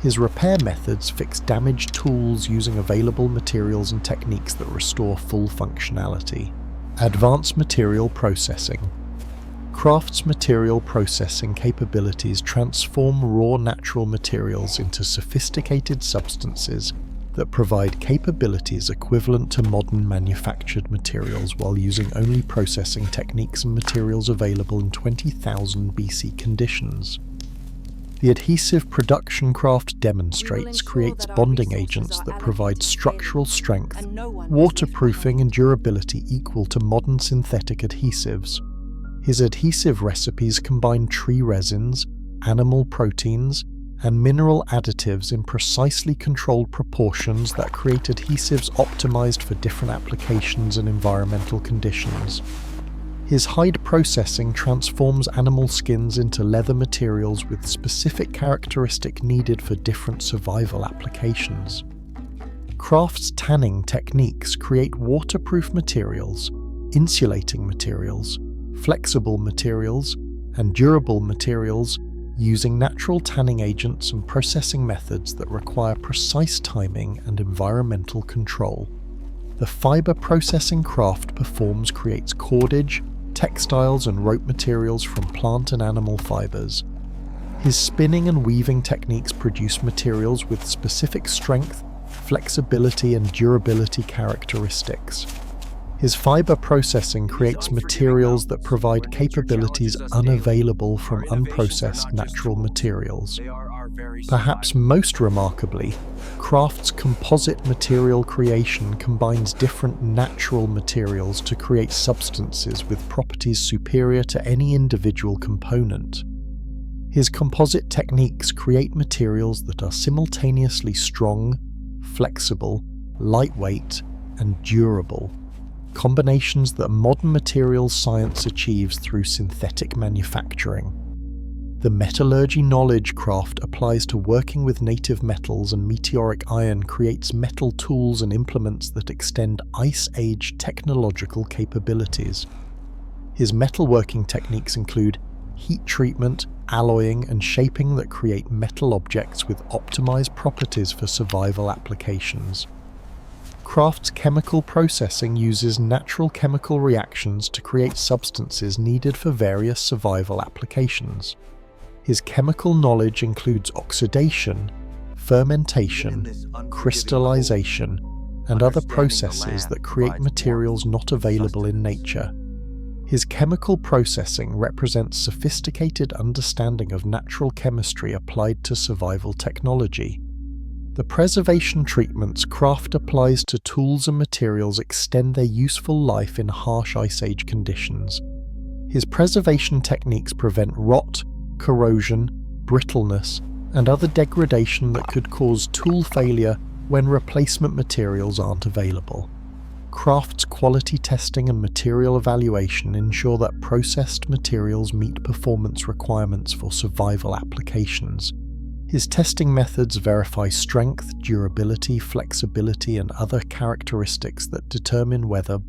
His repair methods fix damaged tools using available materials and techniques that restore full functionality. Advanced material processing. Craft's material processing capabilities transform raw natural materials into sophisticated substances that provide capabilities equivalent to modern manufactured materials while using only processing techniques and materials available in 20,000 BC conditions. The adhesive production Craft demonstrates creates bonding agents that provide structural strength, waterproofing, and durability equal to modern synthetic adhesives. His adhesive recipes combine tree resins, animal proteins, and mineral additives in precisely controlled proportions that create adhesives optimized for different applications and environmental conditions. His hide processing transforms animal skins into leather materials with specific characteristics needed for different survival applications. Craft's tanning techniques create waterproof materials, insulating materials, flexible materials, and durable materials using natural tanning agents and processing methods that require precise timing and environmental control. The fiber processing Craft performs creates cordage, textiles, and rope materials from plant and animal fibers. His spinning and weaving techniques produce materials with specific strength, flexibility, and durability characteristics. His fiber processing creates materials that provide capabilities unavailable from unprocessed natural materials. Perhaps most remarkably, Craft's composite material creation combines different natural materials to create substances with properties superior to any individual component. His composite techniques create materials that are simultaneously strong, flexible, lightweight, and durable. Combinations that modern materials science achieves through synthetic manufacturing. The metallurgy knowledge Craft applies to working with native metals and meteoric iron creates metal tools and implements that extend Ice Age technological capabilities. His metalworking techniques include heat treatment, alloying, and shaping that create metal objects with optimized properties for survival applications. Craft's chemical processing uses natural chemical reactions to create substances needed for various survival applications. His chemical knowledge includes oxidation, fermentation, crystallization, and other processes that create materials not available in nature. His chemical processing represents sophisticated understanding of natural chemistry applied to survival technology. The preservation treatments Kraft applies to tools and materials extend their useful life in harsh Ice Age conditions. His preservation techniques prevent rot, corrosion, brittleness, and other degradation that could cause tool failure when replacement materials aren't available. Kraft's quality testing and material evaluation ensure that processed materials meet performance requirements for survival applications. His testing methods verify strength, durability, flexibility, and other characteristics that determine whether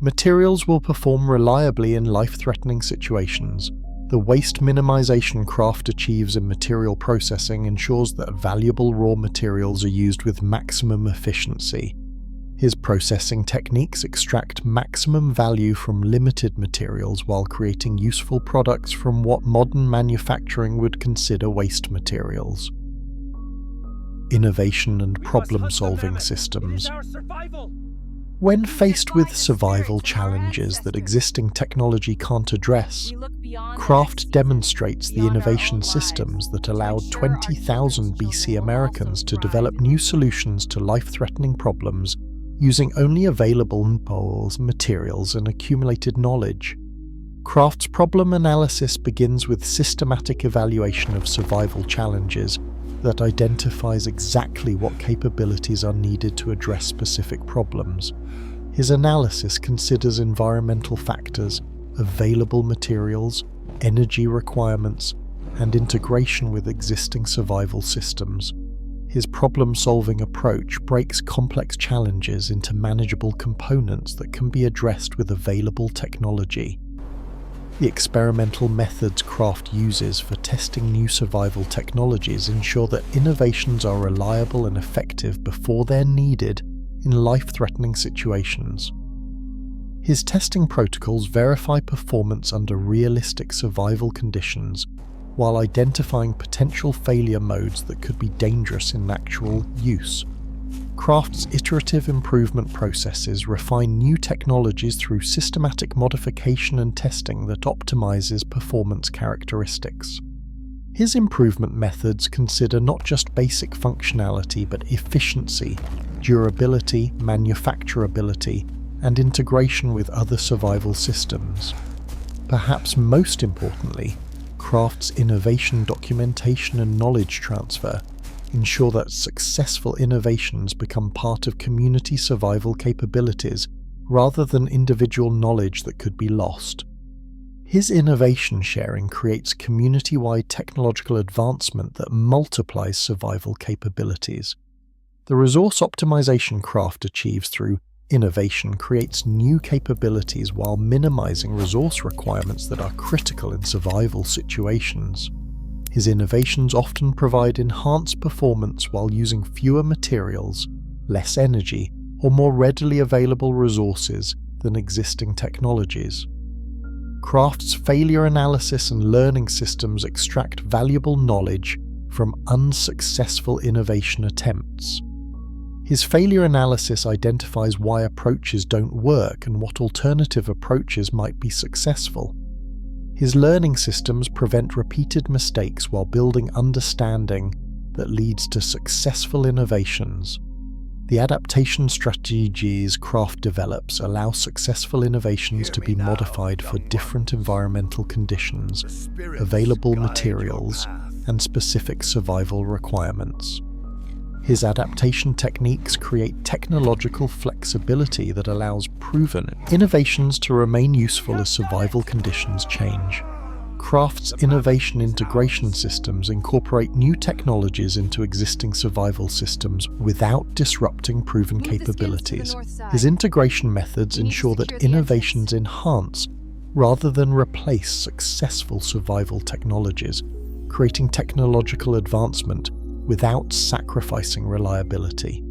materials will perform reliably in life-threatening situations. The waste minimization Kraft achieves in material processing ensures that valuable raw materials are used with maximum efficiency. His processing techniques extract maximum value from limited materials while creating useful products from what modern manufacturing would consider waste materials. Innovation and problem-solving systems. When faced with survival challenges that existing technology can't address, Kraft demonstrates the innovation systems that allowed 20,000 BC Americans to develop new solutions to life-threatening problems using only available materials and accumulated knowledge. Kraft's problem analysis begins with systematic evaluation of survival challenges that identifies exactly what capabilities are needed to address specific problems. His analysis considers environmental factors, available materials, energy requirements, and integration with existing survival systems. His problem-solving approach breaks complex challenges into manageable components that can be addressed with available technology. The experimental methods Kraft uses for testing new survival technologies ensure that innovations are reliable and effective before they're needed in life-threatening situations. His testing protocols verify performance under realistic survival conditions, while identifying potential failure modes that could be dangerous in actual use. Kraft's iterative improvement processes refine new technologies through systematic modification and testing that optimizes performance characteristics. His improvement methods consider not just basic functionality but efficiency, durability, manufacturability, and integration with other survival systems. Perhaps most importantly, Kraft's innovation documentation and knowledge transfer ensure that successful innovations become part of community survival capabilities rather than individual knowledge that could be lost. His innovation sharing creates community-wide technological advancement that multiplies survival capabilities. The resource optimization Kraft achieves through innovation creates new capabilities while minimizing resource requirements that are critical in survival situations. His innovations often provide enhanced performance while using fewer materials, less energy, or more readily available resources than existing technologies. Kraft's failure analysis and learning systems extract valuable knowledge from unsuccessful innovation attempts. His failure analysis identifies why approaches don't work and what alternative approaches might be successful. His learning systems prevent repeated mistakes while building understanding that leads to successful innovations. The adaptation strategies Kraft develops allow successful innovations to be modified for different environmental conditions, available materials, and specific survival requirements. His adaptation techniques create technological flexibility that allows proven innovations to remain useful as survival conditions change. Kraft's innovation integration systems incorporate new technologies into existing survival systems without disrupting proven capabilities. His integration methods ensure that innovations enhance rather than replace successful survival technologies, creating technological advancement without sacrificing reliability.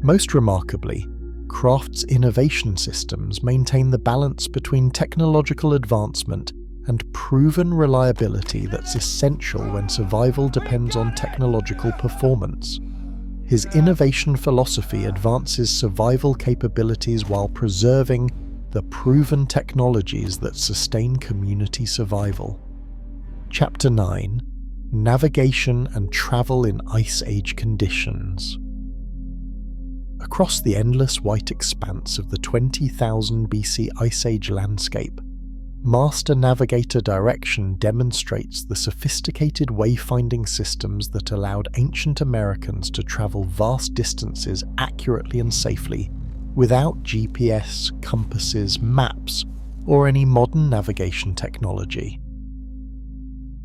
Most remarkably, Kraft's innovation systems maintain the balance between technological advancement and proven reliability that's essential when survival depends on technological performance. His innovation philosophy advances survival capabilities while preserving the proven technologies that sustain community survival. Chapter 9: Navigation and Travel in Ice Age Conditions. Across the endless white expanse of the 20,000 BC Ice Age landscape, Master Navigator Direction demonstrates the sophisticated wayfinding systems that allowed ancient Americans to travel vast distances accurately and safely without GPS, compasses, maps, or any modern navigation technology.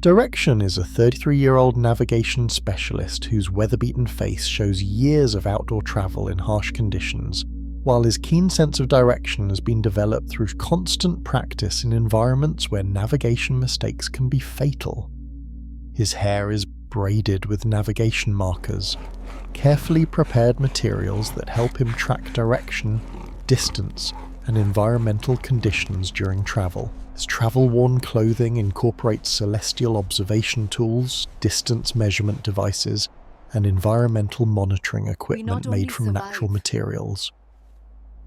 Direction is a 33-year-old navigation specialist whose weather-beaten face shows years of outdoor travel in harsh conditions, while his keen sense of direction has been developed through constant practice in environments where navigation mistakes can be fatal. His hair is braided with navigation markers, carefully prepared materials that help him track direction, distance, and environmental conditions during travel. His travel-worn clothing incorporates celestial observation tools, distance measurement devices, and environmental monitoring equipment made from natural materials.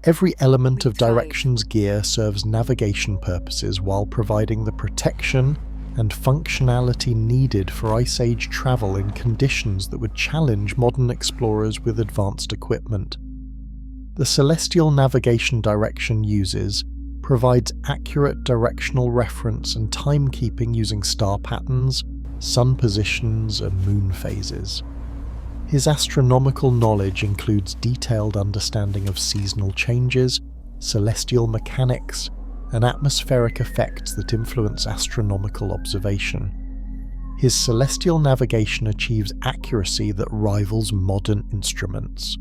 Every element of Direction's gear serves navigation purposes while providing the protection and functionality needed for Ice Age travel in conditions that would challenge modern explorers with advanced equipment. The celestial navigation Direction uses provides accurate directional reference and timekeeping using star patterns, sun positions, and moon phases. His astronomical knowledge includes detailed understanding of seasonal changes, celestial mechanics, and atmospheric effects that influence astronomical observation. His celestial navigation achieves accuracy that rivals modern instruments.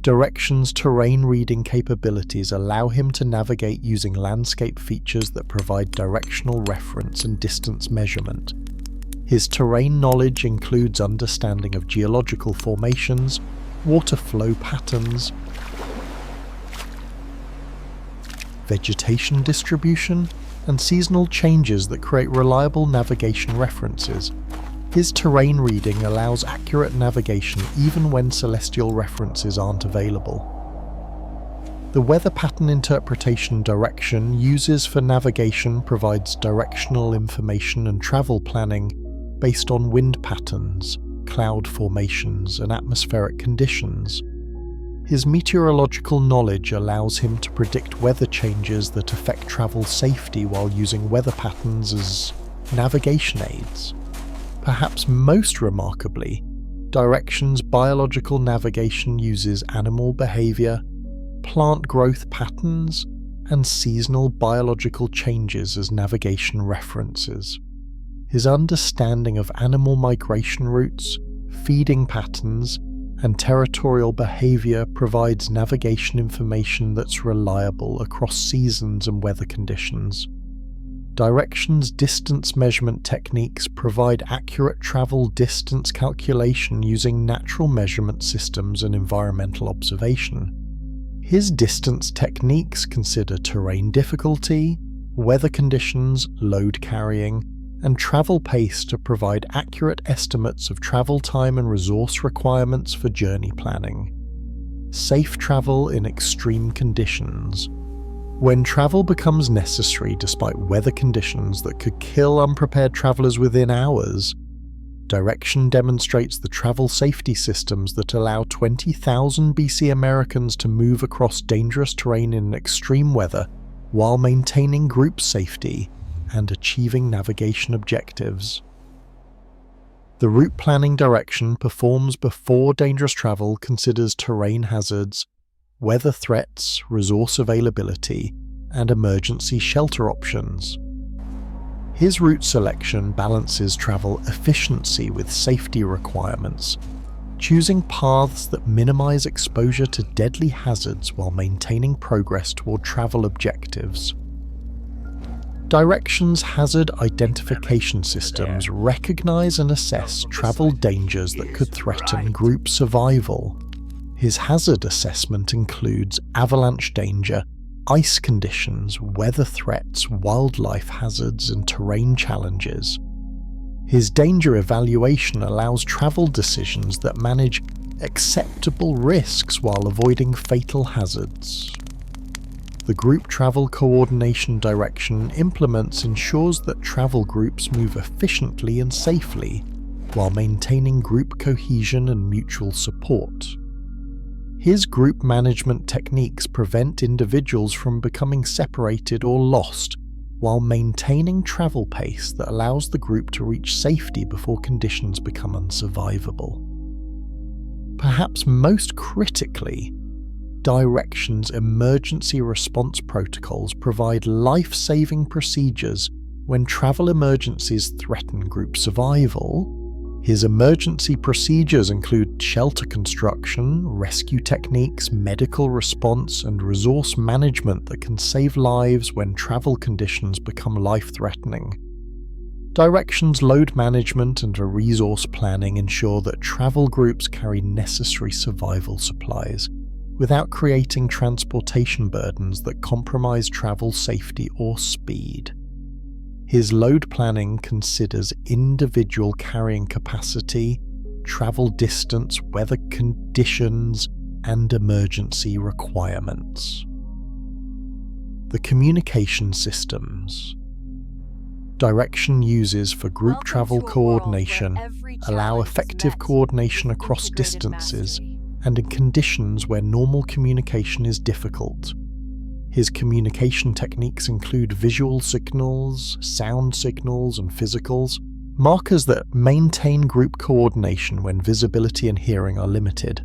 Direction's terrain reading capabilities allow him to navigate using landscape features that provide directional reference and distance measurement. His terrain knowledge includes understanding of geological formations, water flow patterns, vegetation distribution, and seasonal changes that create reliable navigation references. His terrain reading allows accurate navigation even when celestial references aren't available. The weather pattern interpretation Direction uses for navigation provides directional information and travel planning based on wind patterns, cloud formations, and atmospheric conditions. His meteorological knowledge allows him to predict weather changes that affect travel safety while using weather patterns as navigation aids. Perhaps most remarkably, Direction's biological navigation uses animal behavior, plant growth patterns, and seasonal biological changes as navigation references. His understanding of animal migration routes, feeding patterns, and territorial behavior provides navigation information that's reliable across seasons and weather conditions. Direction's distance measurement techniques provide accurate travel distance calculation using natural measurement systems and environmental observation. His distance techniques consider terrain difficulty, weather conditions, load carrying, and travel pace to provide accurate estimates of travel time and resource requirements for journey planning. Safe travel in extreme conditions. When travel becomes necessary despite weather conditions that could kill unprepared travelers within hours, Direction demonstrates the travel safety systems that allow 20,000 BC Americans to move across dangerous terrain in extreme weather while maintaining group safety and achieving navigation objectives. The route planning Direction performs before dangerous travel considers terrain hazards, weather threats, resource availability, and emergency shelter options. His route selection balances travel efficiency with safety requirements, choosing paths that minimize exposure to deadly hazards while maintaining progress toward travel objectives. Direction's hazard identification systems recognize and assess travel dangers that could threaten group survival. His hazard assessment includes avalanche danger, ice conditions, weather threats, wildlife hazards, and terrain challenges. His danger evaluation allows travel decisions that manage acceptable risks while avoiding fatal hazards. The Group Travel Coordination Direction implements ensures that travel groups move efficiently and safely while maintaining group cohesion and mutual support. His group management techniques prevent individuals from becoming separated or lost while maintaining travel pace that allows the group to reach safety before conditions become unsurvivable. Perhaps most critically, Direction's emergency response protocols provide life-saving procedures when travel emergencies threaten group survival. His emergency procedures include shelter construction, rescue techniques, medical response, and resource management that can save lives when travel conditions become life-threatening. Direction's load management and resource planning ensure that travel groups carry necessary survival supplies, without creating transportation burdens that compromise travel safety or speed. His load planning considers individual carrying capacity, travel distance, weather conditions, and emergency requirements. The communication systems Direction uses for group travel coordination allow effective coordination across distances and in conditions where normal communication is difficult. His communication techniques include visual signals, sound signals, and physicals, markers that maintain group coordination when visibility and hearing are limited.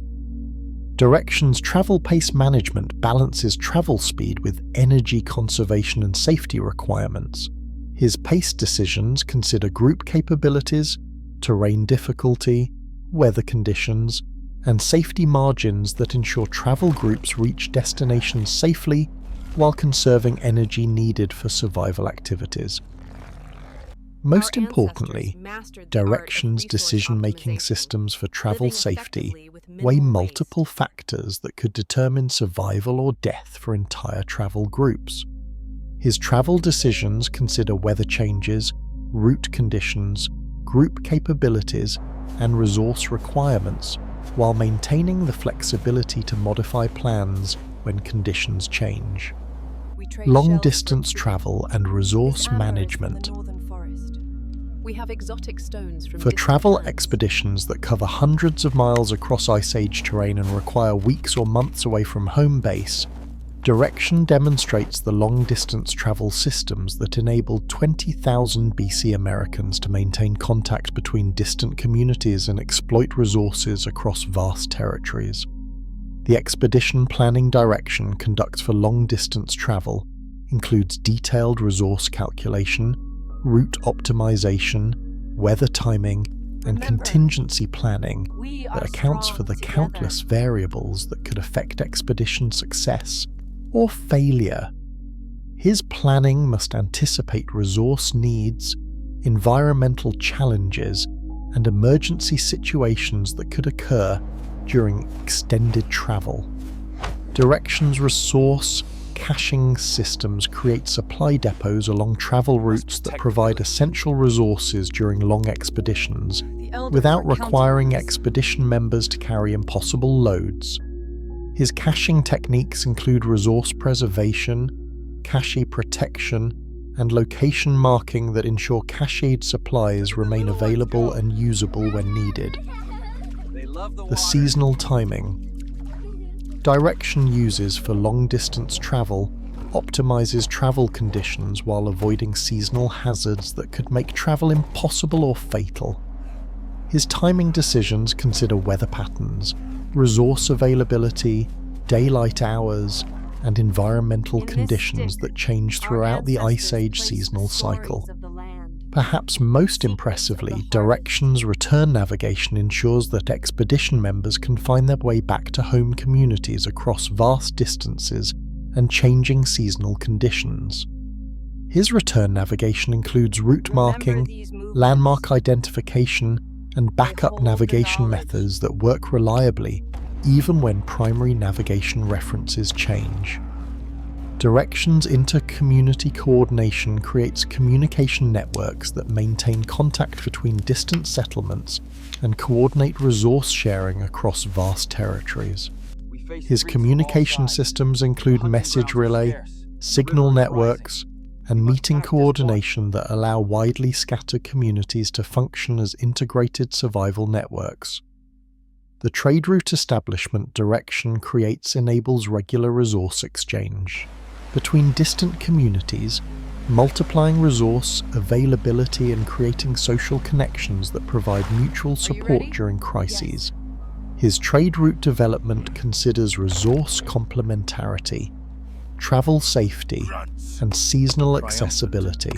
Direction's travel pace management balances travel speed with energy conservation and safety requirements. His pace decisions consider group capabilities, terrain difficulty, weather conditions, and safety margins that ensure travel groups reach destinations safely while conserving energy needed for survival activities. Most importantly, Direction's decision-making systems for travel safety weigh multiple factors that could determine survival or death for entire travel groups. His travel decisions consider weather changes, route conditions, group capabilities, and resource requirements, while maintaining the flexibility to modify plans when conditions change. Long-distance travel and resource management. For travel expeditions that cover hundreds of miles across Ice Age terrain and require weeks or months away from home base, Direction demonstrates the long-distance travel systems that enabled 20,000 BC Americans to maintain contact between distant communities and exploit resources across vast territories. The expedition planning Direction conducts for long-distance travel includes detailed resource calculation, route optimization, weather timing, and contingency planning that accounts for the countless variables that could affect expedition success or failure. His planning must anticipate resource needs, environmental challenges, and emergency situations that could occur during extended travel. Direction's resource caching systems create supply depots along travel routes that provide essential resources during long expeditions, without requiring expedition members to carry impossible loads. His caching techniques include resource preservation, cache protection, and location marking that ensure cached supplies remain available and usable when needed. The seasonal timing. Direction uses for long-distance travel optimizes travel conditions while avoiding seasonal hazards that could make travel impossible or fatal. His timing decisions consider weather patterns, resource availability, daylight hours, and environmental conditions that change throughout the Ice Age seasonal cycle. Perhaps most impressively, Direction's return navigation ensures that expedition members can find their way back to home communities across vast distances and changing seasonal conditions. His return navigation includes route marking, landmark identification, and backup navigation methods that work reliably even when primary navigation references change. Direction's inter-community coordination creates communication networks that maintain contact between distant settlements and coordinate resource sharing across vast territories. His communication systems include message relay, signal networks, and meeting coordination that allow widely scattered communities to function as integrated survival networks. The trade route establishment Direction creates enables regular resource exchange between distant communities, multiplying resource availability and creating social connections that provide mutual support during crises. His trade route development considers resource complementarity, travel safety, and seasonal accessibility.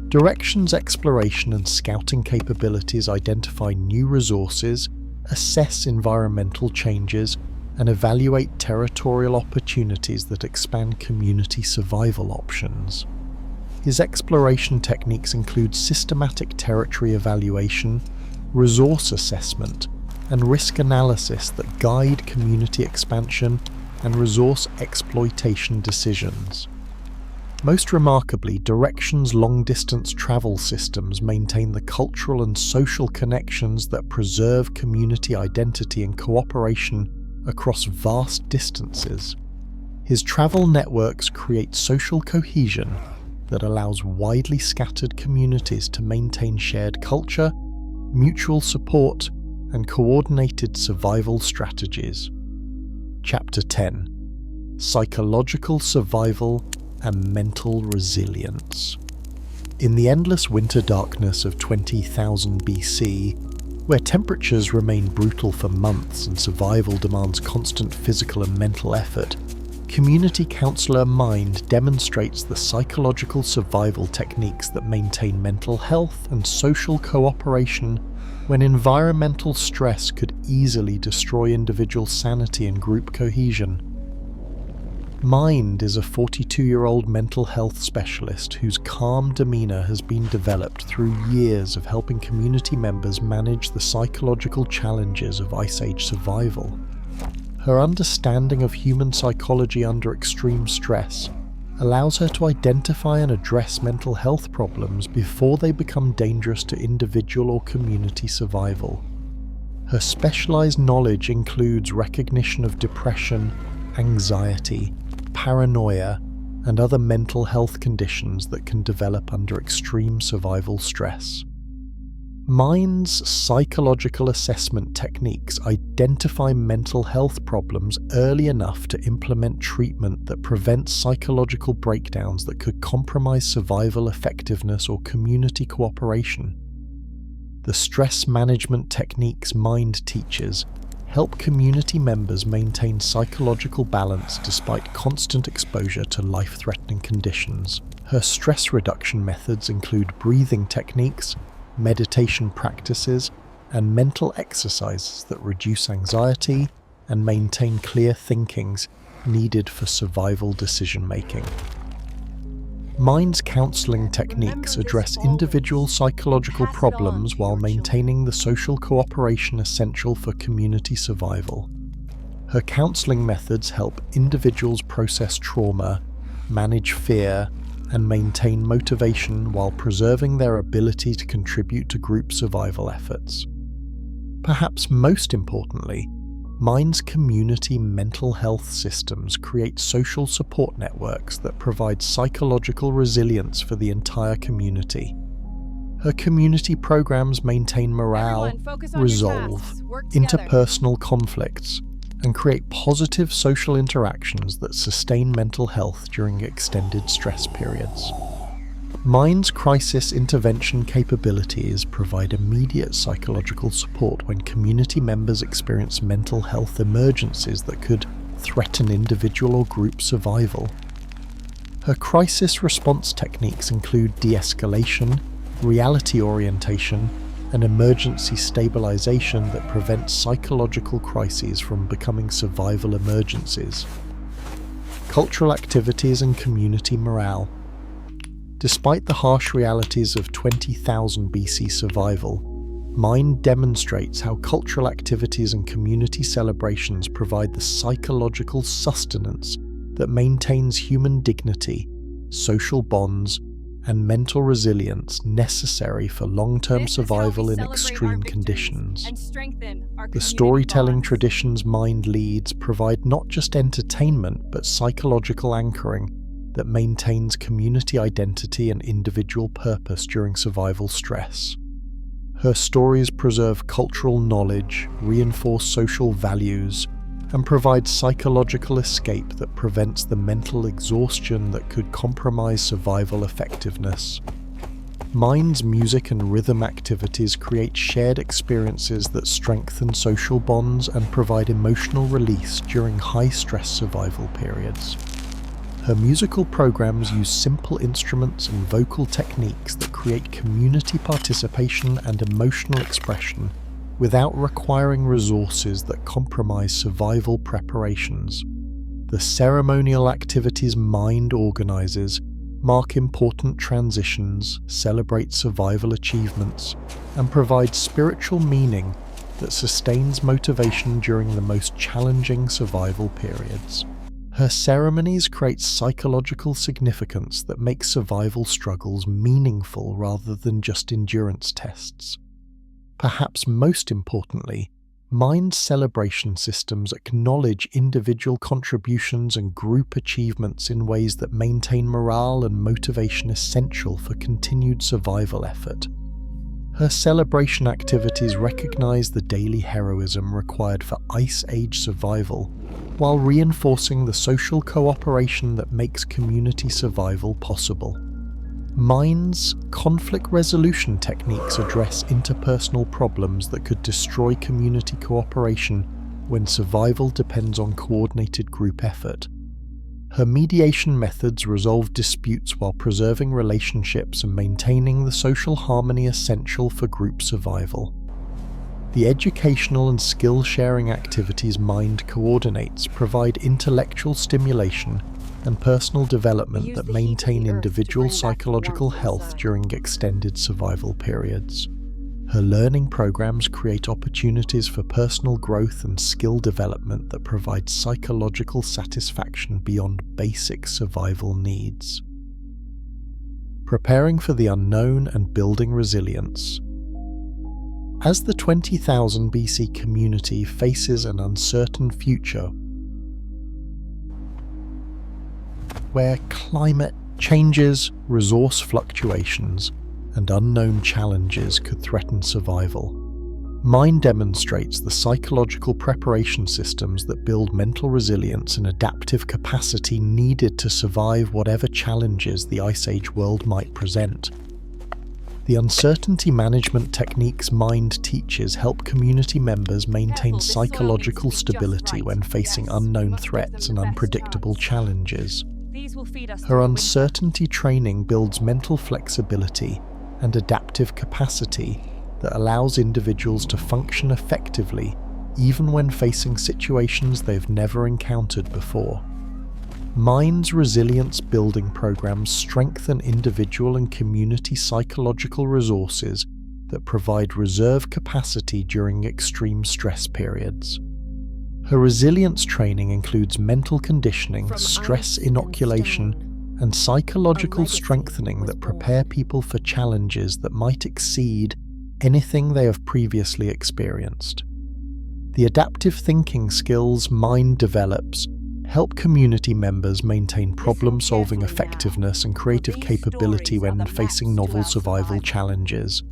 Direction's exploration and scouting capabilities identify new resources, assess environmental changes, and evaluate territorial opportunities that expand community survival options. His exploration techniques include systematic territory evaluation, resource assessment, and risk analysis that guide community expansion and resource exploitation decisions. Most remarkably, Direction's long-distance travel systems maintain the cultural and social connections that preserve community identity and cooperation across vast distances. His travel networks create social cohesion that allows widely scattered communities to maintain shared culture, mutual support, and coordinated survival strategies. Chapter 10: Psychological Survival and Mental Resilience. In the endless winter darkness of 20,000 BC, where temperatures remain brutal for months and survival demands constant physical and mental effort, community counselor Mind demonstrates the psychological survival techniques that maintain mental health and social cooperation when environmental stress could easily destroy individual sanity and group cohesion. Mind is a 42-year-old mental health specialist whose calm demeanor has been developed through years of helping community members manage the psychological challenges of Ice Age survival. Her understanding of human psychology under extreme stress allows her to identify and address mental health problems before they become dangerous to individual or community survival. Her specialized knowledge includes recognition of depression, anxiety, paranoia, and other mental health conditions that can develop under extreme survival stress. Mind's psychological assessment techniques identify mental health problems early enough to implement treatment that prevents psychological breakdowns that could compromise survival effectiveness or community cooperation. The stress management techniques Mind teaches help community members maintain psychological balance despite constant exposure to life-threatening conditions. Her stress reduction methods include breathing techniques, meditation practices, and mental exercises that reduce anxiety and maintain clear thinkings needed for survival decision-making. Mind's counseling techniques address individual psychological problems while maintaining the social cooperation essential for community survival. Her counseling methods help individuals process trauma, manage fear, and maintain motivation while preserving their ability to contribute to group survival efforts. Perhaps most importantly, Mind's community mental health systems create social support networks that provide psychological resilience for the entire community. Her community programs maintain morale, resolve interpersonal conflicts, and create positive social interactions that sustain mental health during extended stress periods. Mind's crisis intervention capabilities provide immediate psychological support when community members experience mental health emergencies that could threaten individual or group survival. Her crisis response techniques include de-escalation, reality orientation, and emergency stabilization that prevent psychological crises from becoming survival emergencies. Cultural activities and community morale. Despite the harsh realities of 20,000 BC survival, Mind demonstrates how cultural activities and community celebrations provide the psychological sustenance that maintains human dignity, social bonds, and mental resilience necessary for long-term survival in extreme conditions. The storytelling traditions Mind leads provide not just entertainment but psychological anchoring that maintains community identity and individual purpose during survival stress. Her stories preserve cultural knowledge, reinforce social values, and provide psychological escape that prevents the mental exhaustion that could compromise survival effectiveness. Mind's music and rhythm activities create shared experiences that strengthen social bonds and provide emotional release during high-stress survival periods. Her musical programs use simple instruments and vocal techniques that create community participation and emotional expression without requiring resources that compromise survival preparations. The ceremonial activities Mind organizes mark important transitions, celebrate survival achievements, and provide spiritual meaning that sustains motivation during the most challenging survival periods. Her ceremonies create psychological significance that makes survival struggles meaningful rather than just endurance tests. Perhaps most importantly, Mind's celebration systems acknowledge individual contributions and group achievements in ways that maintain morale and motivation essential for continued survival effort. Her celebration activities recognize the daily heroism required for Ice Age survival, while reinforcing the social cooperation that makes community survival possible. Mind's conflict resolution techniques address interpersonal problems that could destroy community cooperation when survival depends on coordinated group effort. Her mediation methods resolve disputes while preserving relationships and maintaining the social harmony essential for group survival. The educational and skill-sharing activities Mind coordinates provide intellectual stimulation and personal development that maintain individual psychological health during extended survival periods. Her learning programs create opportunities for personal growth and skill development that provide psychological satisfaction beyond basic survival needs. Preparing for the unknown and building resilience. As the 20,000 BC community faces an uncertain future, where climate changes, resource fluctuations, and unknown challenges could threaten survival, Mind demonstrates the psychological preparation systems that build mental resilience and adaptive capacity needed to survive whatever challenges the Ice Age world might present. The uncertainty management techniques Mind teaches help community members maintain psychological stability when facing unknown threats and unpredictable challenges. Her uncertainty training builds mental flexibility and adaptive capacity that allows individuals to function effectively even when facing situations they've never encountered before. Mind's resilience building programs strengthen individual and community psychological resources that provide reserve capacity during extreme stress periods. Her resilience training includes mental conditioning, stress inoculation, and psychological strengthening that prepare people for challenges that might exceed anything they have previously experienced. The adaptive thinking skills Mind develops help community members maintain problem-solving effectiveness and creative capability when facing novel survival challenges.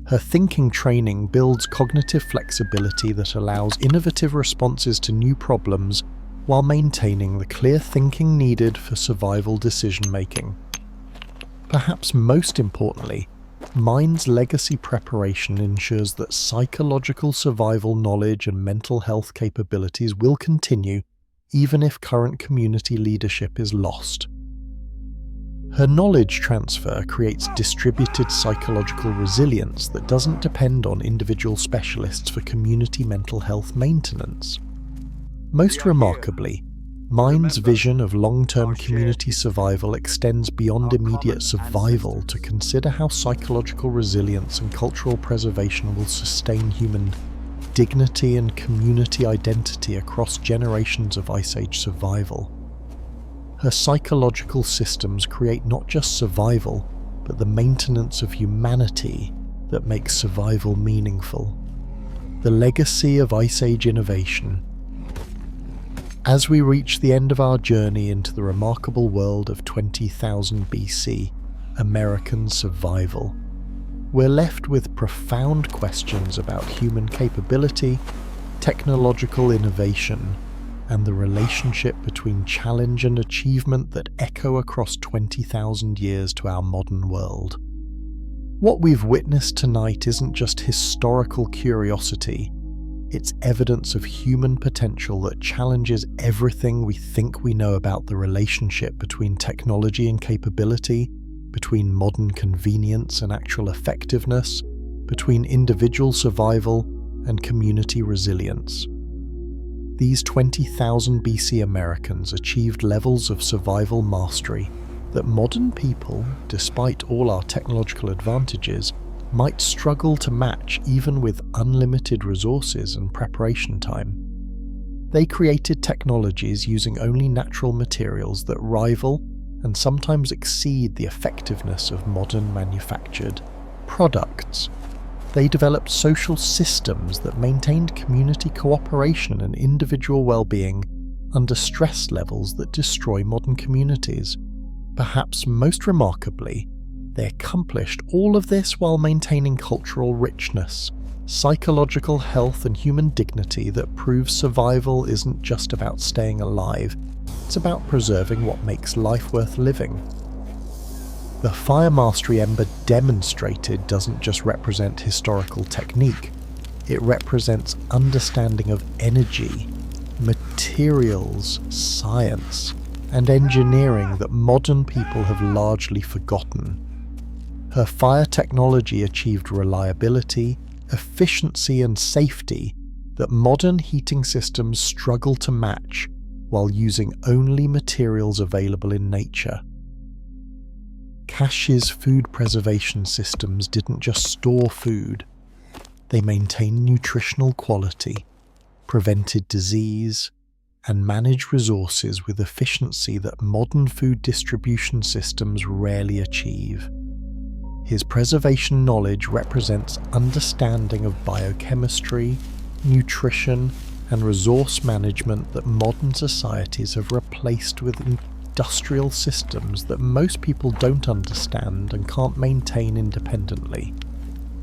Her thinking training builds cognitive flexibility that allows innovative responses to new problems while maintaining the clear thinking needed for survival decision-making. Perhaps most importantly, Mind's legacy preparation ensures that psychological survival knowledge and mental health capabilities will continue even if current community leadership is lost. Her knowledge transfer creates distributed psychological resilience that doesn't depend on individual specialists for community mental health maintenance. Most remarkably, Mind's vision of long-term community survival extends beyond immediate survival to consider how psychological resilience and cultural preservation will sustain human dignity and community identity across generations of Ice Age survival. Her psychological systems create not just survival, but the maintenance of humanity that makes survival meaningful. The legacy of Ice Age innovation. As we reach the end of our journey into the remarkable world of 20,000 BC, American survival, we're left with profound questions about human capability, technological innovation, and the relationship between challenge and achievement that echo across 20,000 years to our modern world. What we've witnessed tonight isn't just historical curiosity, it's evidence of human potential that challenges everything we think we know about the relationship between technology and capability, between modern convenience and actual effectiveness, between individual survival and community resilience. These 20,000 BC Americans achieved levels of survival mastery that modern people, despite all our technological advantages, might struggle to match even with unlimited resources and preparation time. They created technologies using only natural materials that rival and sometimes exceed the effectiveness of modern manufactured products. They developed social systems that maintained community cooperation and individual well-being under stress levels that destroy modern communities. Perhaps most remarkably, they accomplished all of this while maintaining cultural richness, psychological health and human dignity that proves survival isn't just about staying alive, it's about preserving what makes life worth living. The fire mastery Ember demonstrated doesn't just represent historical technique, it represents understanding of energy, materials, science, and engineering that modern people have largely forgotten. Her fire technology achieved reliability, efficiency, and safety that modern heating systems struggle to match while using only materials available in nature. Cache's food preservation systems didn't just store food, they maintained nutritional quality, prevented disease, and managed resources with efficiency that modern food distribution systems rarely achieve. His preservation knowledge represents understanding of biochemistry, nutrition, and resource management that modern societies have replaced with industrial systems that most people don't understand and can't maintain independently.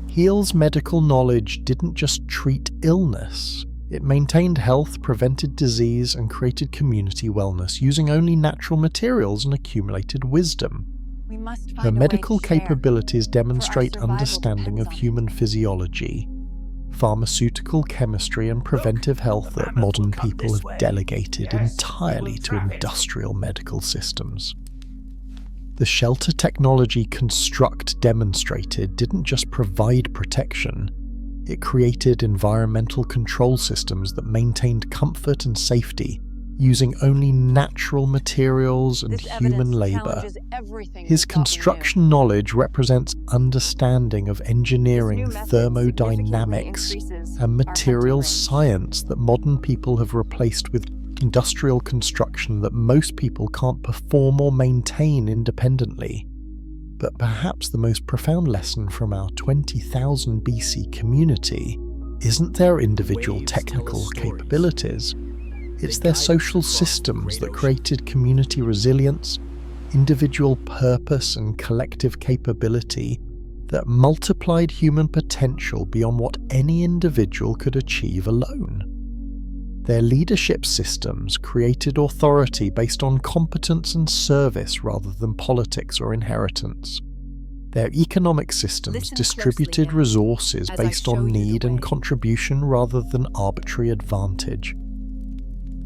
Heal's medical knowledge didn't just treat illness, it maintained health, prevented disease, and created community wellness using only natural materials and accumulated wisdom. Her medical capabilities demonstrate understanding of human physiology, pharmaceutical chemistry, and preventive health that modern people have delegated entirely to industrial medical systems. The shelter technology Construct demonstrated didn't just provide protection, it created environmental control systems that maintained comfort and safety using only natural materials and human labor. His construction knowledge represents understanding of engineering, thermodynamics, and materials science that modern people have replaced with industrial construction that most people can't perform or maintain independently. But perhaps the most profound lesson from our 20,000 BC community isn't their individual technical capabilities. It's their social systems that created community resilience, individual purpose, and collective capability that multiplied human potential beyond what any individual could achieve alone. Their leadership systems created authority based on competence and service rather than politics or inheritance. Their economic systems distributed resources based on need and contribution rather than arbitrary advantage.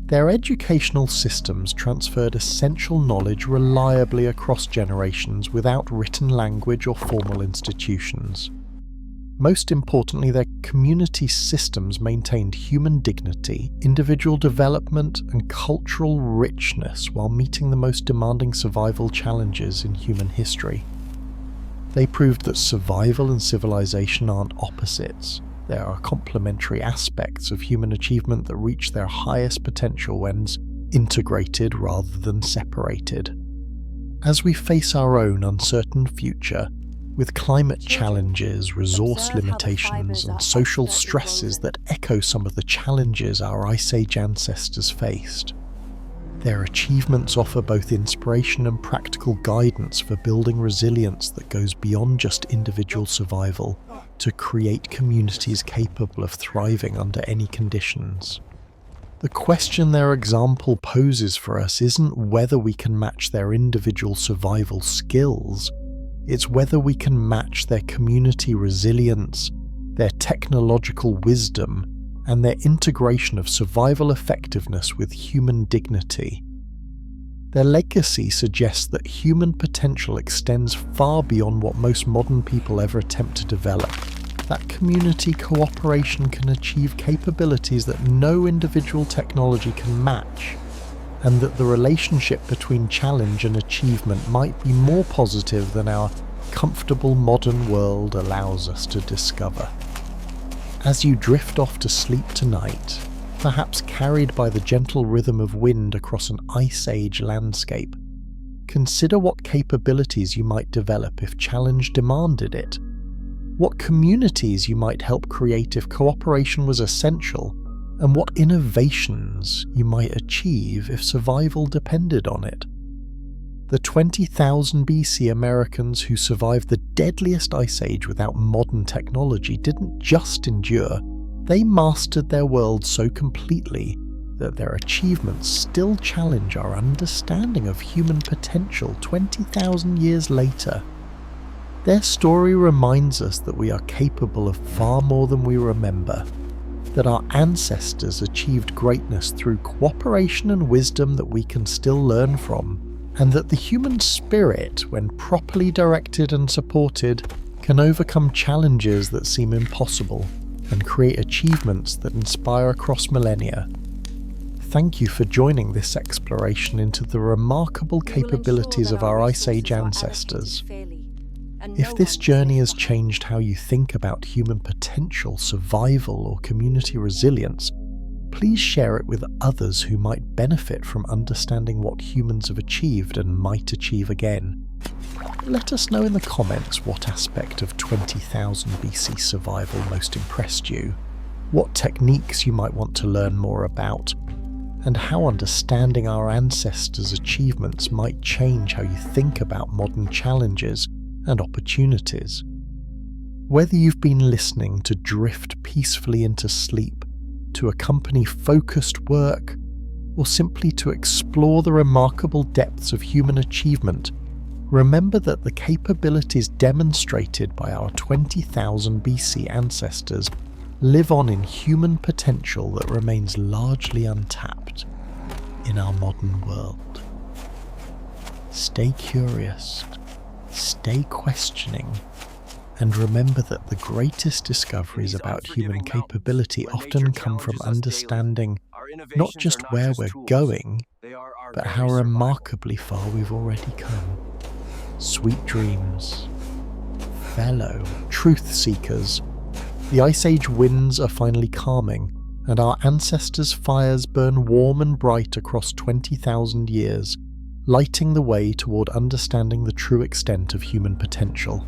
Their educational systems transferred essential knowledge reliably across generations without written language or formal institutions. Most importantly, their community systems maintained human dignity, individual development, and cultural richness while meeting the most demanding survival challenges in human history. They proved that survival and civilization aren't opposites. There are complementary aspects of human achievement that reach their highest potential when integrated rather than separated. As we face our own uncertain future, with climate challenges, resource limitations, and social stresses that echo some of the challenges our Ice Age ancestors faced, their achievements offer both inspiration and practical guidance for building resilience that goes beyond just individual survival to create communities capable of thriving under any conditions. The question their example poses for us isn't whether we can match their individual survival skills, it's whether we can match their community resilience, their technological wisdom, and their integration of survival effectiveness with human dignity. Their legacy suggests that human potential extends far beyond what most modern people ever attempt to develop, that community cooperation can achieve capabilities that no individual technology can match, and that the relationship between challenge and achievement might be more positive than our comfortable modern world allows us to discover. As you drift off to sleep tonight, perhaps carried by the gentle rhythm of wind across an Ice Age landscape, consider what capabilities you might develop if challenge demanded it. What communities you might help create if cooperation was essential, and what innovations you might achieve if survival depended on it. The 20,000 BC Americans who survived the deadliest Ice Age without modern technology didn't just endure, they mastered their world so completely that their achievements still challenge our understanding of human potential 20,000 years later. Their story reminds us that we are capable of far more than we remember, that our ancestors achieved greatness through cooperation and wisdom that we can still learn from, and that the human spirit, when properly directed and supported, can overcome challenges that seem impossible and create achievements that inspire across millennia. Thank you for joining this exploration into the remarkable capabilities of our Ice Age ancestors. If this journey has changed how you think about human potential, survival, or community resilience, please share it with others who might benefit from understanding what humans have achieved and might achieve again. Let us know in the comments what aspect of 20,000 BC survival most impressed you, what techniques you might want to learn more about, and how understanding our ancestors' achievements might change how you think about modern challenges and opportunities. Whether you've been listening to drift peacefully into sleep, to accompany focused work, or simply to explore the remarkable depths of human achievement, remember that the capabilities demonstrated by our 20,000 BC ancestors live on in human potential that remains largely untapped in our modern world. Stay curious, stay questioning, and remember that the greatest discoveries about human capability often come from understanding not just where we're going, but how remarkably far we've already come. Sweet dreams, fellow truth seekers. The Ice Age winds are finally calming, and our ancestors' fires burn warm and bright across 20,000 years, lighting the way toward understanding the true extent of human potential.